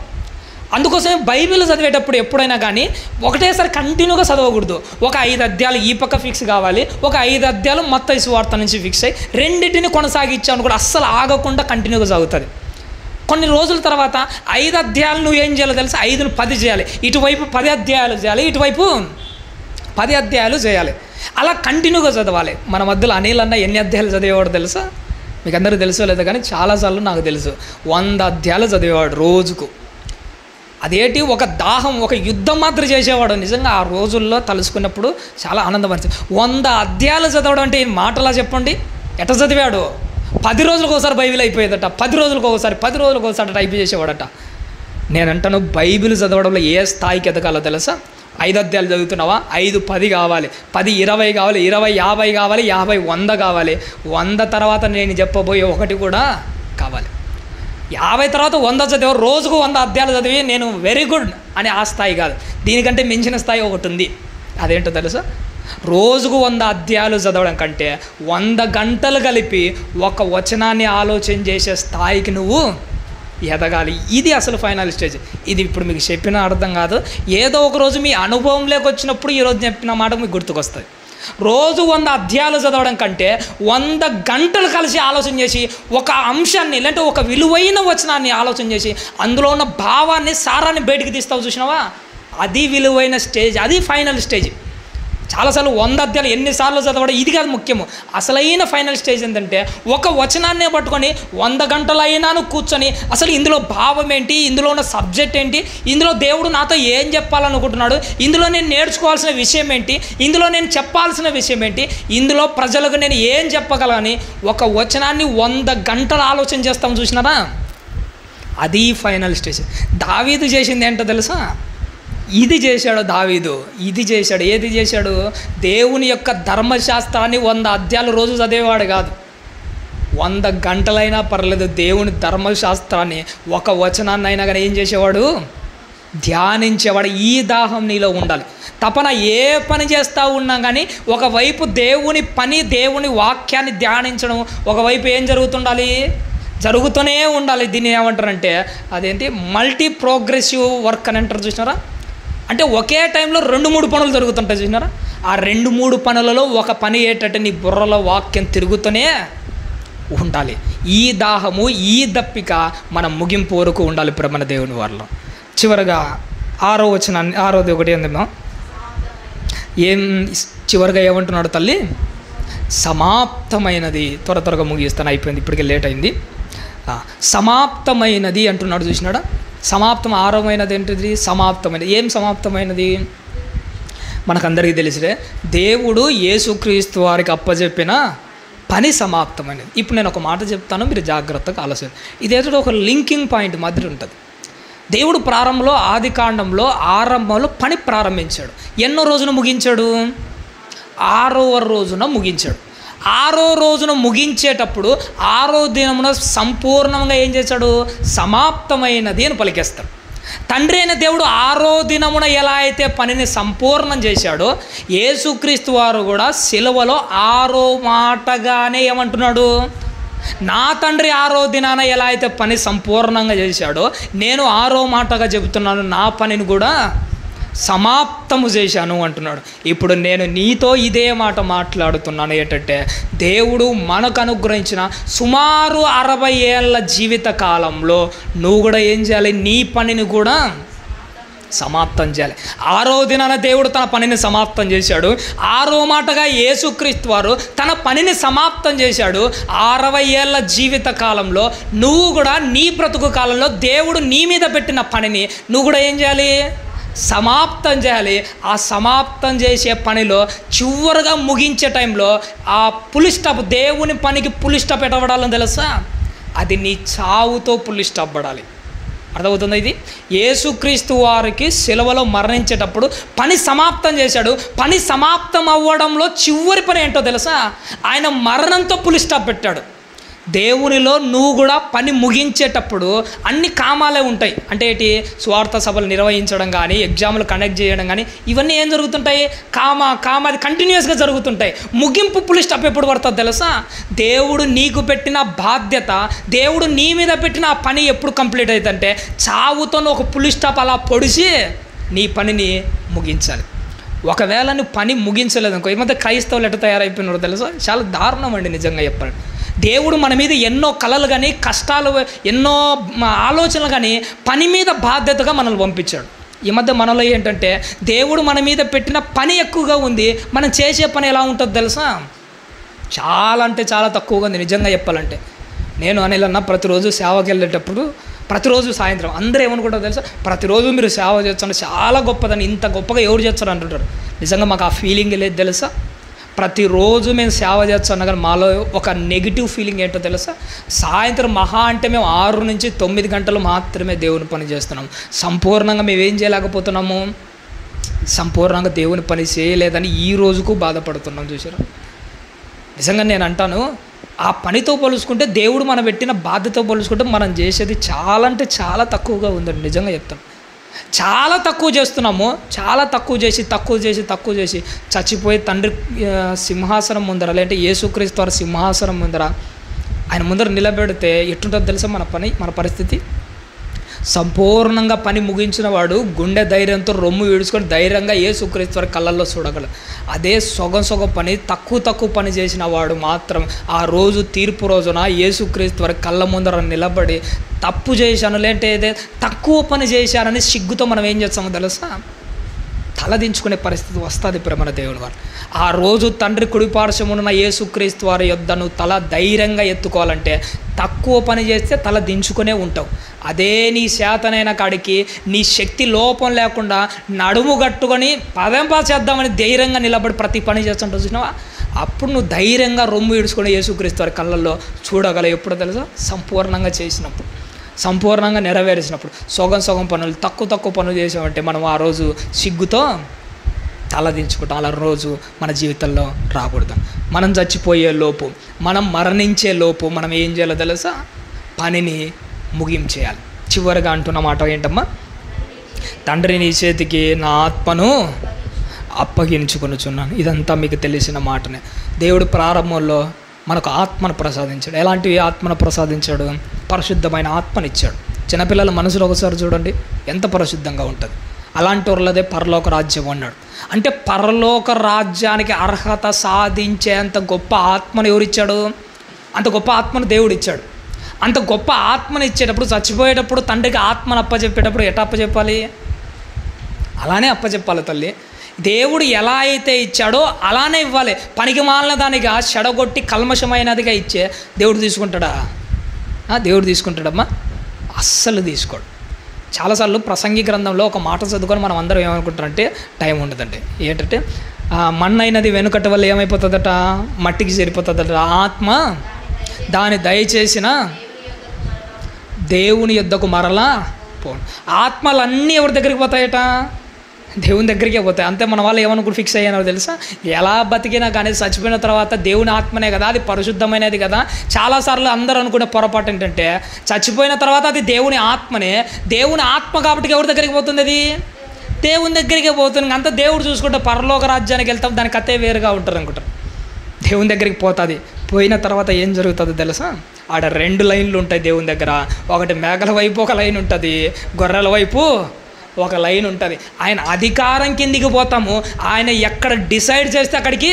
Speaker 1: అందుకోసమే బైబిల్ చదివేటప్పుడు ఎప్పుడైనా కానీ ఒకటేసారి కంటిన్యూగా చదవకూడదు. ఒక 5 అధ్యాయాలు ఈ పక్క ఫిక్స్ కావాలి, ఒక 5 అధ్యాయాలు మత్తయి సువార్త నుంచి ఫిక్స్ అయ్యి రెండింటిని కొనసాగించాను కూడా అస్సలు ఆగకుండా కంటిన్యూగా చదువుతుంది. కొన్ని రోజుల తర్వాత 5 అధ్యాయాలు నువ్వు ఏం చేయాలో తెలుసా, 5ను 10 చేయాలి, ఇటువైపు 10 అధ్యాయాలు చేయాలి, ఇటువైపు 10 అధ్యాయాలు చేయాలి. అలా కంటిన్యూగా చదవాలి. మన మధ్యలో అనిల్ అన్న ఎన్ని అధ్యాయాలు చదివేవాడు తెలుసా? మీకు అందరికీ తెలుసో లేదో కానీ చాలాసార్లు నాకు తెలుసు 100 అధ్యాయాలు చదివేవాడు రోజుకు. అదేంటి, ఒక దాహం, ఒక యుద్ధం మాత్రం చేసేవాడు. నిజంగా ఆ రోజుల్లో తలుసుకున్నప్పుడు చాలా ఆనందం అనిపించింది. 100 అధ్యాయాలు చదవడం అంటే మాటలా చెప్పండి, ఎట్లా చదివాడు? 10 రోజులకు ఒకసారి బైబిల్ అయిపోయేదట, 10 రోజులకు ఒకసారి టైప్ చేసేవాడట. నేనంటాను బైబిల్ చదవడంలో ఏ స్థాయికి ఎదగాలో తెలుసా? 5 అధ్యాయాలు చదువుతున్నావా, 5 10 కావాలి, 10 20 కావాలి, 20 50 కావాలి, 50 100 కావాలి, 100 తర్వాత నేను చెప్పబోయే 1 కూడా కావాలి. 50 తర్వాత 100 చదివా, రోజుకు 100 అధ్యాయాలు చదివి నేను వెరీ గుడ్ అని ఆ స్థాయి కాదు. దీనికంటే మించిన స్థాయి ఒకటి ఉంది. అదేంటో తెలుసా? రోజుకు 100 అధ్యాయాలు చదవడం కంటే 100 గంటలు కలిపి ఒక వచనాన్ని ఆలోచన చేసే స్థాయికి నువ్వు ఎదగాలి. ఇది అసలు ఫైనల్ స్టేజ్. ఇది ఇప్పుడు మీకు చెప్పిన అర్థం కాదు, ఏదో ఒక రోజు మీ అనుభవంలోకి వచ్చినప్పుడు ఈరోజు చెప్పిన మాట మీకు గుర్తుకొస్తుంది. రోజు 100 అధ్యాయాలు చదవడం కంటే 100 గంటలు కలిసి ఆలోచన చేసి ఒక అంశాన్ని లేదంటే ఒక విలువైన వచనాన్ని ఆలోచన చేసి అందులో ఉన్న భావాన్ని, సారాన్ని బయటికి తీస్తావు చూసినావా, అది విలువైన స్టేజ్, అది ఫైనల్ స్టేజ్. చాలాసార్లు 100 అధ్యాయాలు ఎన్నిసార్లు చదవడం ఇది కాదు ముఖ్యము. అసలైన ఫైనల్ స్టేజ్ ఏంటంటే ఒక వచనాన్నే పట్టుకొని 100 గంటలైనాను కూర్చొని అసలు ఇందులో భావం ఏంటి, ఇందులో ఉన్న సబ్జెక్ట్ ఏంటి, ఇందులో దేవుడు నాతో ఏం చెప్పాలనుకుంటున్నాడు, ఇందులో నేను నేర్చుకోవాల్సిన విషయం ఏంటి, ఇందులో నేను చెప్పాల్సిన విషయం ఏంటి, ఇందులో ప్రజలకు నేను ఏం చెప్పగలని ఒక వచనాన్ని 100 గంటలు ఆలోచన చేస్తాం చూసినారా, అది ఫైనల్ స్టేజ్. దావీదు చేసింది ఏంటో తెలుసా? ఇది చేశాడు దావీదు. ఇది చేశాడు. ఏది చేశాడు? దేవుని యొక్క ధర్మశాస్త్రాన్ని 100 అధ్యాయాలు రోజు చదివేవాడు కాదు, 100 గంటలైనా పర్లేదు దేవుని ధర్మశాస్త్రాన్ని ఒక వచనాన్ని అయినా కానీ ఏం చేసేవాడు? ధ్యానించేవాడు. ఈ దాహం నీలో ఉండాలి. తపన ఏ పని చేస్తూ ఉన్నా కానీ ఒకవైపు దేవుని పని, దేవుని వాక్యాన్ని ధ్యానించడం, ఒకవైపు ఏం జరుగుతూనే ఉండాలి. దీన్ని ఏమంటారంటే అదేంటి, మల్టీ ప్రోగ్రెసివ్ వర్క్ అని అంటారు చూసినారా? అంటే ఒకే టైంలో 2-3 పనులు జరుగుతుంటాయి చూసినారా? ఆ 2-3 పనులలో ఒక పని ఏంటంటే నీ బుర్రలో వాక్యం తిరుగుతూనే ఉండాలి. ఈ దాహము, ఈ దప్పిక మన ముగింపు వరకు ఉండాలి మన దేవుని వారిలో. చివరగా 6వ వచనాన్ని, 6వది ఒకటి ఏందమ్మా, ఏం చివరిగా ఏమంటున్నాడు తల్లి? సమాప్తమైనది. త్వరగా ముగిస్తాను, అయిపోయింది, ఇప్పటికే లేట్ అయింది. సమాప్తమైనది అంటున్నాడు చూసినాడా? సమాప్తం. 6వమైనది ఏంటిది? సమాప్తమైనది. ఏం సమాప్తమైనది? మనకందరికీ తెలిసిదే, దేవుడు యేసుక్రీస్తు వారికి అప్పచెప్పిన పని సమాప్తమైనది. ఇప్పుడు నేను ఒక మాట చెప్తాను, మీరు జాగ్రత్తగా ఆలోచన. ఇదేదో ఒక లింకింగ్ పాయింట్ మాదిరి ఉంటుంది. దేవుడు ప్రారంభంలో, ఆది కాండంలో ఆరంభంలో పని ప్రారంభించాడు. ఎన్నో రోజున ముగించాడు? 6వ రోజున ముగించాడు. 6వ రోజున ముగించేటప్పుడు 6వ దినమున సంపూర్ణంగా ఏం చేశాడు? సమాప్తమైనది అని పలికేస్తాడు. తండ్రి అయిన దేవుడు 6వ దినమున ఎలా అయితే పనిని సంపూర్ణం చేశాడో, యేసుక్రీస్తు వారు కూడా సిలువలో 6వ మాటగానే ఏమంటున్నాడు? నా తండ్రి 6వ దినాన ఎలా అయితే పని సంపూర్ణంగా చేశాడో, నేను 6వ మాటగా చెబుతున్నాను, నా పనిని కూడా సమాప్తము చేశాను అంటున్నాడు. ఇప్పుడు నేను నీతో ఇదే మాట మాట్లాడుతున్నాను. ఏంటంటే దేవుడు మనకు అనుగ్రహించిన సుమారు 60 ఏళ్ళ జీవిత కాలంలో నువ్వు కూడా ఏం చేయాలి? నీ పనిని కూడా సమాప్తం చేయాలి. 6వ దినాన దేవుడు తన పనిని సమాప్తం చేశాడు. 6వ మాటగా యేసుక్రీస్తు వారు తన పనిని సమాప్తం చేశాడు. 60 ఏళ్ళ జీవిత కాలంలో నువ్వు కూడా నీ బ్రతుకు కాలంలో దేవుడు నీ మీద పెట్టిన పనిని నువ్వు కూడా ఏం చేయాలి? సమాప్తం చేయాలి. ఆ సమాప్తం చేసే పనిలో చివరిగా ముగించే టైంలో ఆ పులి స్టాప్, దేవుని పనికి పులి స్టాప్ ఎట్టబడాలని తెలుసా? అది నీ చావుతో పులి స్టాప్ పడాలి. అర్థమవుతుంది? ఇది యేసుక్రీస్తు వారికి సిలువలో మరణించేటప్పుడు పని సమాప్తం చేశాడు. పని సమాప్తం అవ్వడంలో చివరి పని ఏంటో తెలుసా? ఆయన మరణంతో పులి స్టాప్ పెట్టాడు. దేవునిలో నువ్వు కూడా పని ముగించేటప్పుడు అన్ని కామాలే ఉంటాయి. అంటే ఏంటి, స్వార్థ సభలు నిర్వహించడం కానీ, ఎగ్జామ్లు కండక్ట్ చేయడం కానీ, ఇవన్నీ ఏం జరుగుతుంటాయి, అది కంటిన్యూస్గా జరుగుతుంటాయి. ముగింపు పులి స్టాప్ ఎప్పుడు పడుతుంది తెలుసా? దేవుడు నీకు పెట్టిన బాధ్యత, దేవుడు నీ మీద పెట్టిన ఆ పని ఎప్పుడు కంప్లీట్ అవుతుందంటే చావుతో ఒక పులి స్టాప్ అలా పొడిచి నీ పనిని ముగించాలి. ఒకవేళ నువ్వు పని ముగించలేదనుకో, ఈ మధ్య క్రైస్తవులు ఎట్లా తయారైపోయినారో తెలుసా? చాలా దారుణం అండి నిజంగా చెప్పాలి. దేవుడు మన మీద ఎన్నో కలలు కానీ, కష్టాలు, ఎన్నో ఆలోచనలు కానీ పని మీద బాధ్యతగా మనల్ని పంపించాడు. ఈ మధ్య మనలో ఏంటంటే దేవుడు మన మీద పెట్టిన పని ఎక్కువగా ఉంది, మనం చేసే పని ఎలా ఉంటుందో తెలుసా? చాలా అంటే చాలా తక్కువగా ఉంది నిజంగా చెప్పాలంటే. నేను అనిల్ అన్న ప్రతిరోజు సేవకి వెళ్ళేటప్పుడు, ప్రతిరోజు సాయంత్రం అందరూ ఏమనుకుంటారో తెలుసా, ప్రతిరోజు మీరు సేవ చేస్తారు చాలా గొప్పదని, ఇంత గొప్పగా ఎవరు చేస్తారు అంటుంటారు. నిజంగా మాకు ఆ ఫీలింగ్ లేదు తెలుసా. ప్రతిరోజు మేము సేవ చేస్తున్నాం కానీ మాలో ఒక నెగిటివ్ ఫీలింగ్ ఏంటో తెలుసా? సాయంత్రం మహా అంటే మేము 6 నుంచి 9 గంటలు మాత్రమే దేవుని పని చేస్తున్నాం. సంపూర్ణంగా మేము ఏం చేయలేకపోతున్నాము, సంపూర్ణంగా దేవుని పని చేయలేదని ఈ రోజుకు బాధపడుతున్నాం. చూసారా? నిజంగా నేను అంటాను, ఆ పనితో పోల్చుకుంటే, దేవుడు మనం పెట్టిన బాధ్యతతో పోల్చుకుంటే మనం చేసేది చాలా అంటే చాలా తక్కువగా ఉందండి. నిజంగా చెప్తాను, చాలా తక్కువ చేస్తున్నాము. చాలా తక్కువ చేసి చచ్చిపోయి తండ్రి సింహాసనం ముందర, లేదంటే యేసుక్రీస్తు వారి సింహాసనం ముందర, ఆయన ముందర నిలబెడితే ఎట్టుంటుందో తెలుసా మన పరిస్థితి? సంపూర్ణంగా పని ముగించిన వాడు గుండె ధైర్యంతో రొమ్ము ఈడ్చుకొని ధైర్యంగా యేసుక్రీస్తు వారి కళ్ళల్లో చూడగలడు. అదే సగం పని, తక్కువ పని చేసిన వాడు మాత్రం ఆ రోజు తీర్పు రోజున యేసుక్రీస్తు వారి కళ్ళ ముందర నిలబడి తప్పు చేశాను, లేదంటే తక్కువ పని చేశానని సిగ్గుతో మనం ఏం చేస్తామో తెలుసా? తలదించుకునే పరిస్థితి వస్తుంది ప్రేమ దేవుని వారు. ఆ రోజు తండ్రి కుడిపార్శ్వమున యేసుక్రీస్తు వారి యొద్దను తల ధైర్యంగా ఎత్తుకోవాలంటే తక్కువ పని చేస్తే తల దించుకునే ఉంటావు. అదే నీ శాతనైన కాడికి నీ శక్తి లోపం లేకుండా నడుము కట్టుకొని పదంపా చేద్దామని ధైర్యంగా నిలబడి ప్రతి పని చేస్తుంటావు చూసినావా? అప్పుడు నువ్వు ధైర్యంగా రొమ్ము ఈడ్చుకొని యేసుక్రీస్తు వారి కళ్ళల్లో చూడగలవు. ఎప్పుడో తెలుసా? సంపూర్ణంగా చేసినప్పుడు, సంపూర్ణంగా నెరవేర్చినప్పుడు. సగం పనులు, తక్కువ పనులు చేసామంటే మనం ఆ రోజు సిగ్గుతో తలదించుకుంటాం. అలా రోజు మన జీవితంలో రాకూడదు. మనం చచ్చిపోయే లోపు, మనం మరణించే లోపు మనం ఏం చేయాలో తెలుసా? పనిని ముగించేయాలి. చివరిగా అంటున్న మాట ఏంటమ్మా? తండ్రి నీ చేతికి నా ఆత్మను అప్పగించుకొనుచున్నాను. ఇదంతా మీకు తెలిసిన మాటనే. దేవుడు ప్రారంభంలో మనకు ఆత్మను ప్రసాదించాడు. ఎలాంటి ఆత్మను ప్రసాదించాడు? పరిశుద్ధమైన ఆత్మనిచ్చాడు. చిన్నపిల్లల మనసులో ఒకసారి చూడండి ఎంత పరిశుద్ధంగా ఉంటుంది. అలాంటి వాళ్ళదే పరలోక రాజ్యం అన్నాడు. అంటే పరలోక రాజ్యానికి అర్హత సాధించేంత గొప్ప ఆత్మను ఎవరిచ్చాడు? అంత గొప్ప ఆత్మను దేవుడు ఇచ్చాడు. అంత గొప్ప ఆత్మను ఇచ్చేటప్పుడు, చచ్చిపోయేటప్పుడు తండ్రికి ఆత్మను అప్పచెప్పేటప్పుడు ఎట్లా అప్పచెప్పాలి? అలానే అప్పచెప్పాలి తల్లి. దేవుడు ఎలా అయితే ఇచ్చాడో అలానే ఇవ్వాలి. పనికి మాలిన దానిగా చెడగొట్టి కల్మషమైనదిగా ఇచ్చే దేవుడు తీసుకుంటాడా? దేవుడు తీసుకుంటాడమ్మా? అస్సలు తీసుకోడు. చాలాసార్లు ప్రసంగి గ్రంథంలో ఒక మాట చదువుకొని మనం అందరం ఏమనుకుంటారంటే టైం ఉండదండి. ఏంటంటే మన్నైనది వెనుకట వల్ల ఏమైపోతుందట? మట్టికి చేరిపోతుందట. ఆత్మ దాన్ని దయచేసిన దేవుని యొద్దకు మరలా పోను. ఆత్మలన్నీ ఎవరి దగ్గరికి పోతాయట? దేవుని దగ్గరికే పోతాయి. అంతే. మన వాళ్ళు ఏమనుకుని ఫిక్స్ అయ్యారో తెలుసా? ఎలా బతికినా కానీ చచ్చిపోయిన తర్వాత దేవుని ఆత్మనే కదా, అది పరిశుద్ధమైనది కదా. చాలాసార్లు అందరూ అనుకునే పొరపాటు ఏంటంటే చచ్చిపోయిన తర్వాత అది దేవుని ఆత్మనే. దేవుని ఆత్మ కాబట్టి ఎవరి దగ్గరికి పోతుంది? అది దేవుని దగ్గరికే పోతుంది. అంతా దేవుడు చూసుకుంటే పరలోక రాజ్యానికి వెళ్తాం, దానికి కథే వేరుగా ఉంటారు అనుకుంటారు. దేవుని దగ్గరికి పోతుంది. పోయిన తర్వాత ఏం జరుగుతుందో తెలుసా? ఆడ 2 లైన్లు ఉంటాయి దేవుని దగ్గర. ఒకటి మేకల వైపు ఒక లైన్ ఉంటుంది, గొర్రెల వైపు ఒక లైన్ ఉంటుంది. ఆయన అధికారం కిందికి పోతాము. ఆయన ఎక్కడ డిసైడ్ చేస్తే అక్కడికి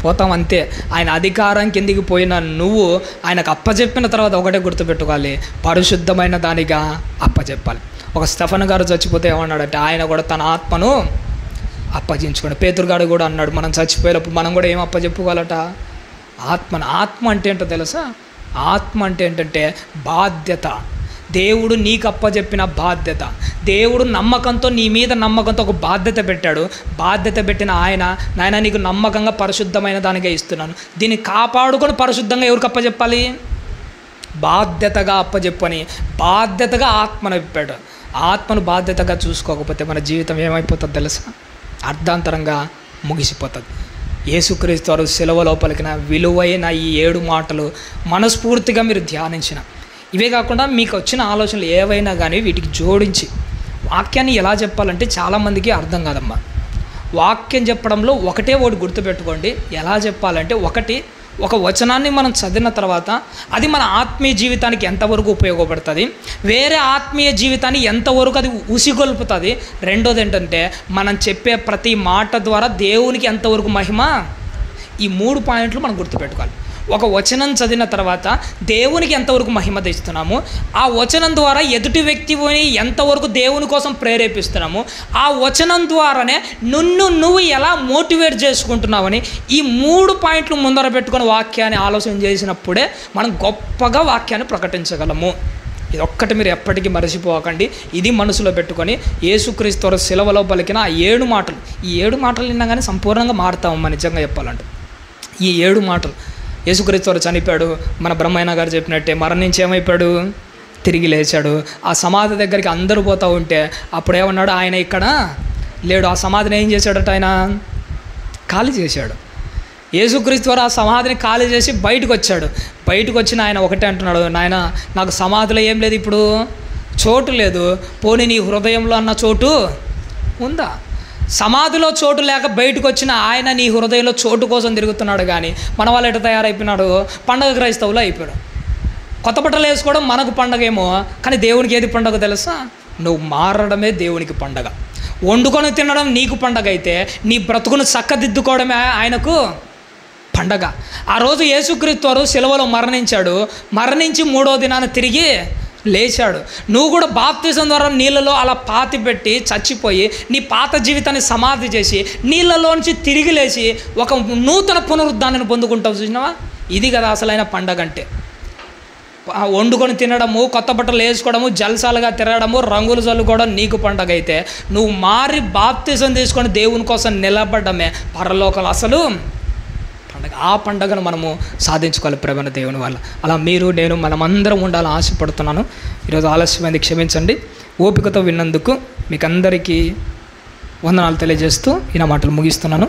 Speaker 1: పోతాం, అంతే. ఆయన అధికారం కిందికి పోయిన నువ్వు ఆయనకు అప్పచెప్పిన తర్వాత ఒకటే గుర్తుపెట్టుకోవాలి, పరిశుద్ధమైన దానిగా అప్పచెప్పాలి. ఒక స్టెఫన్ గారు చచ్చిపోతే ఏమన్నాడంటే ఆయన కూడా తన ఆత్మను అప్పగించుకోండి. పేతురు గారు కూడా అన్నాడు, మనం చచ్చిపోయేటప్పుడు మనం కూడా ఏం అప్పచెప్పుకోవాలట? ఆత్మను. ఆత్మ అంటే ఏంటో తెలుసా? ఆత్మ అంటే ఏంటంటే బాధ్యత. దేవుడు నీకు అప్పచెప్పిన బాధ్యత. దేవుడు నమ్మకంతో, నీ మీద నమ్మకంతో ఒక బాధ్యత పెట్టాడు. బాధ్యత పెట్టిన ఆయన, నాయన నీకు నమ్మకంగా పరిశుద్ధమైన దానిగా ఇస్తున్నాను, దీన్ని కాపాడుకొని పరిశుద్ధంగా ఎవరికి అప్పచెప్పాలి? బాధ్యతగా అప్పచెప్పని బాధ్యతగా ఆత్మను ఇప్పాడు. ఆత్మను బాధ్యతగా చూసుకోకపోతే మన జీవితం ఏమైపోతుందో తెలుసా? అర్ధాంతరంగా ముగిసిపోతుంది. యేసుక్రీస్తు వారు సిలువలో పలికిన విలువైన ఈ 7 మాటలు మనస్ఫూర్తిగా మీరు ధ్యానించిన, ఇవే కాకుండా మీకు వచ్చిన ఆలోచనలు ఏవైనా కానీ వీటికి జోడించి వాక్యాన్ని ఎలా చెప్పాలంటే చాలామందికి అర్థం కాదమ్మా. వాక్యం చెప్పడంలో ఒకటే గుర్తుపెట్టుకోండి. ఎలా చెప్పాలంటే, ఒక వచనాన్ని మనం చదివిన తర్వాత అది మన ఆత్మీయ జీవితానికి ఎంతవరకు ఉపయోగపడుతుంది, వేరే ఆత్మీయ జీవితాన్ని ఎంతవరకు అది ఉసిగొల్పుతుంది. రెండోది ఏంటంటే, మనం చెప్పే ప్రతి మాట ద్వారా దేవునికి ఎంతవరకు మహిమ. ఈ 3 పాయింట్లు మనం గుర్తుపెట్టుకోవాలి. ఒక వచనం చదివిన తర్వాత దేవునికి ఎంతవరకు మహిమ తెస్తున్నాము, ఆ వచనం ద్వారా ఎదుటి వ్యక్తిని ఎంతవరకు దేవుని కోసం ప్రేరేపిస్తున్నాము, ఆ వచనం ద్వారానే నువ్వు ఎలా మోటివేట్ చేసుకుంటున్నావని ఈ 3 పాయింట్లు ముందర పెట్టుకొని వాక్యాన్ని ఆలోచన చేసినప్పుడే మనం గొప్పగా వాక్యాన్ని ప్రకటించగలము. ఇది ఒక్కటి మీరు ఎప్పటికీ మరచిపోకండి. ఇది మనసులో పెట్టుకొని యేసుక్రీస్తు వారు సిలువలో పలికిన ఆ 7 మాటలు, ఈ 7 మాటలు విన్నాగానే సంపూర్ణంగా మారుతామమ్మా. నిజంగా చెప్పాలంటే ఈ 7 మాటలు, యేసుక్రీస్తు వారు చనిపోయాడు, మన బ్రహ్మయ్య గారు చెప్పినట్టే మరణించి ఏమైపోయాడు, తిరిగి లేచాడు. ఆ సమాధి దగ్గరికి అందరూ పోతూ ఉంటే అప్పుడు ఏమన్నాడు, ఆయన ఇక్కడ లేడు. ఆ సమాధిని ఏం చేశాడట, ఆయన ఖాళీ చేశాడు. యేసుక్రీస్తు వారు ఆ సమాధిని ఖాళీ చేసి బయటకు వచ్చాడు. బయటకు వచ్చిన ఆయన ఒకటే అంటున్నాడు, నాయన నాకు సమాధిలో ఏం లేదు, ఇప్పుడు చోటు లేదు, పోనీ నీ హృదయంలో అన్న చోటు ఉందా? సమాధిలో చోటు లేక బయటకు వచ్చిన ఆయన నీ హృదయంలో చోటు కోసం తిరుగుతున్నాడు. కానీ మన వాళ్ళు ఎట్లా తయారైపోయినాడు, పండగ క్రైస్తవులు అయిపోయాడు. కొత్త బట్టలు వేసుకోవడం మనకు పండగ ఏమో, కానీ దేవునికి ఏది పండగ తెలుసా? నువ్వు మారడమే దేవునికి పండగ. వండుకొని తినడం నీకు పండగ అయితే, నీ బ్రతుకును చక్కదిద్దుకోవడమే ఆయనకు పండగ. ఆ రోజు యేసుక్రీస్తు వారు సిలువలో మరణించాడు, మరణించి 3వ దినాన తిరిగి లేచాడు. నువ్వు కూడా బాప్తిజం ద్వారా నీళ్ళలో అలా పాతి పెట్టి చచ్చిపోయి నీ పాత జీవితాన్ని సమాధి చేసి నీళ్ళలోంచి తిరిగి లేచి ఒక నూతన పునరుద్ధానాన్ని పొందుకుంటావు. చూసినావా? ఇది కదా అసలైన పండగ అంటే. వండుకొని తినడము, కొత్త బట్టలు వేసుకోవడము, జల్సాలుగా తిరగడము, రంగులు చల్లుకోవడం నీకు పండగ అయితే, నువ్వు మారి బాప్తిజం తీసుకొని దేవుని కోసం నిలబడమే పరలోకం అసలు పండగ. ఆ పండగను మనము సాధించుకోవాలి ప్రేమ దేవుని వల్ల. అలా మీరు నేను మనమందరం ఉండాలని ఆశపడుతున్నాను. ఈరోజు ఆలస్యమైంది, క్షమించండి. ఓపికతో విన్నందుకు మీకు అందరికీ వందనాలు తెలియజేస్తూ ఈ నా మాటలు ముగిస్తున్నాను.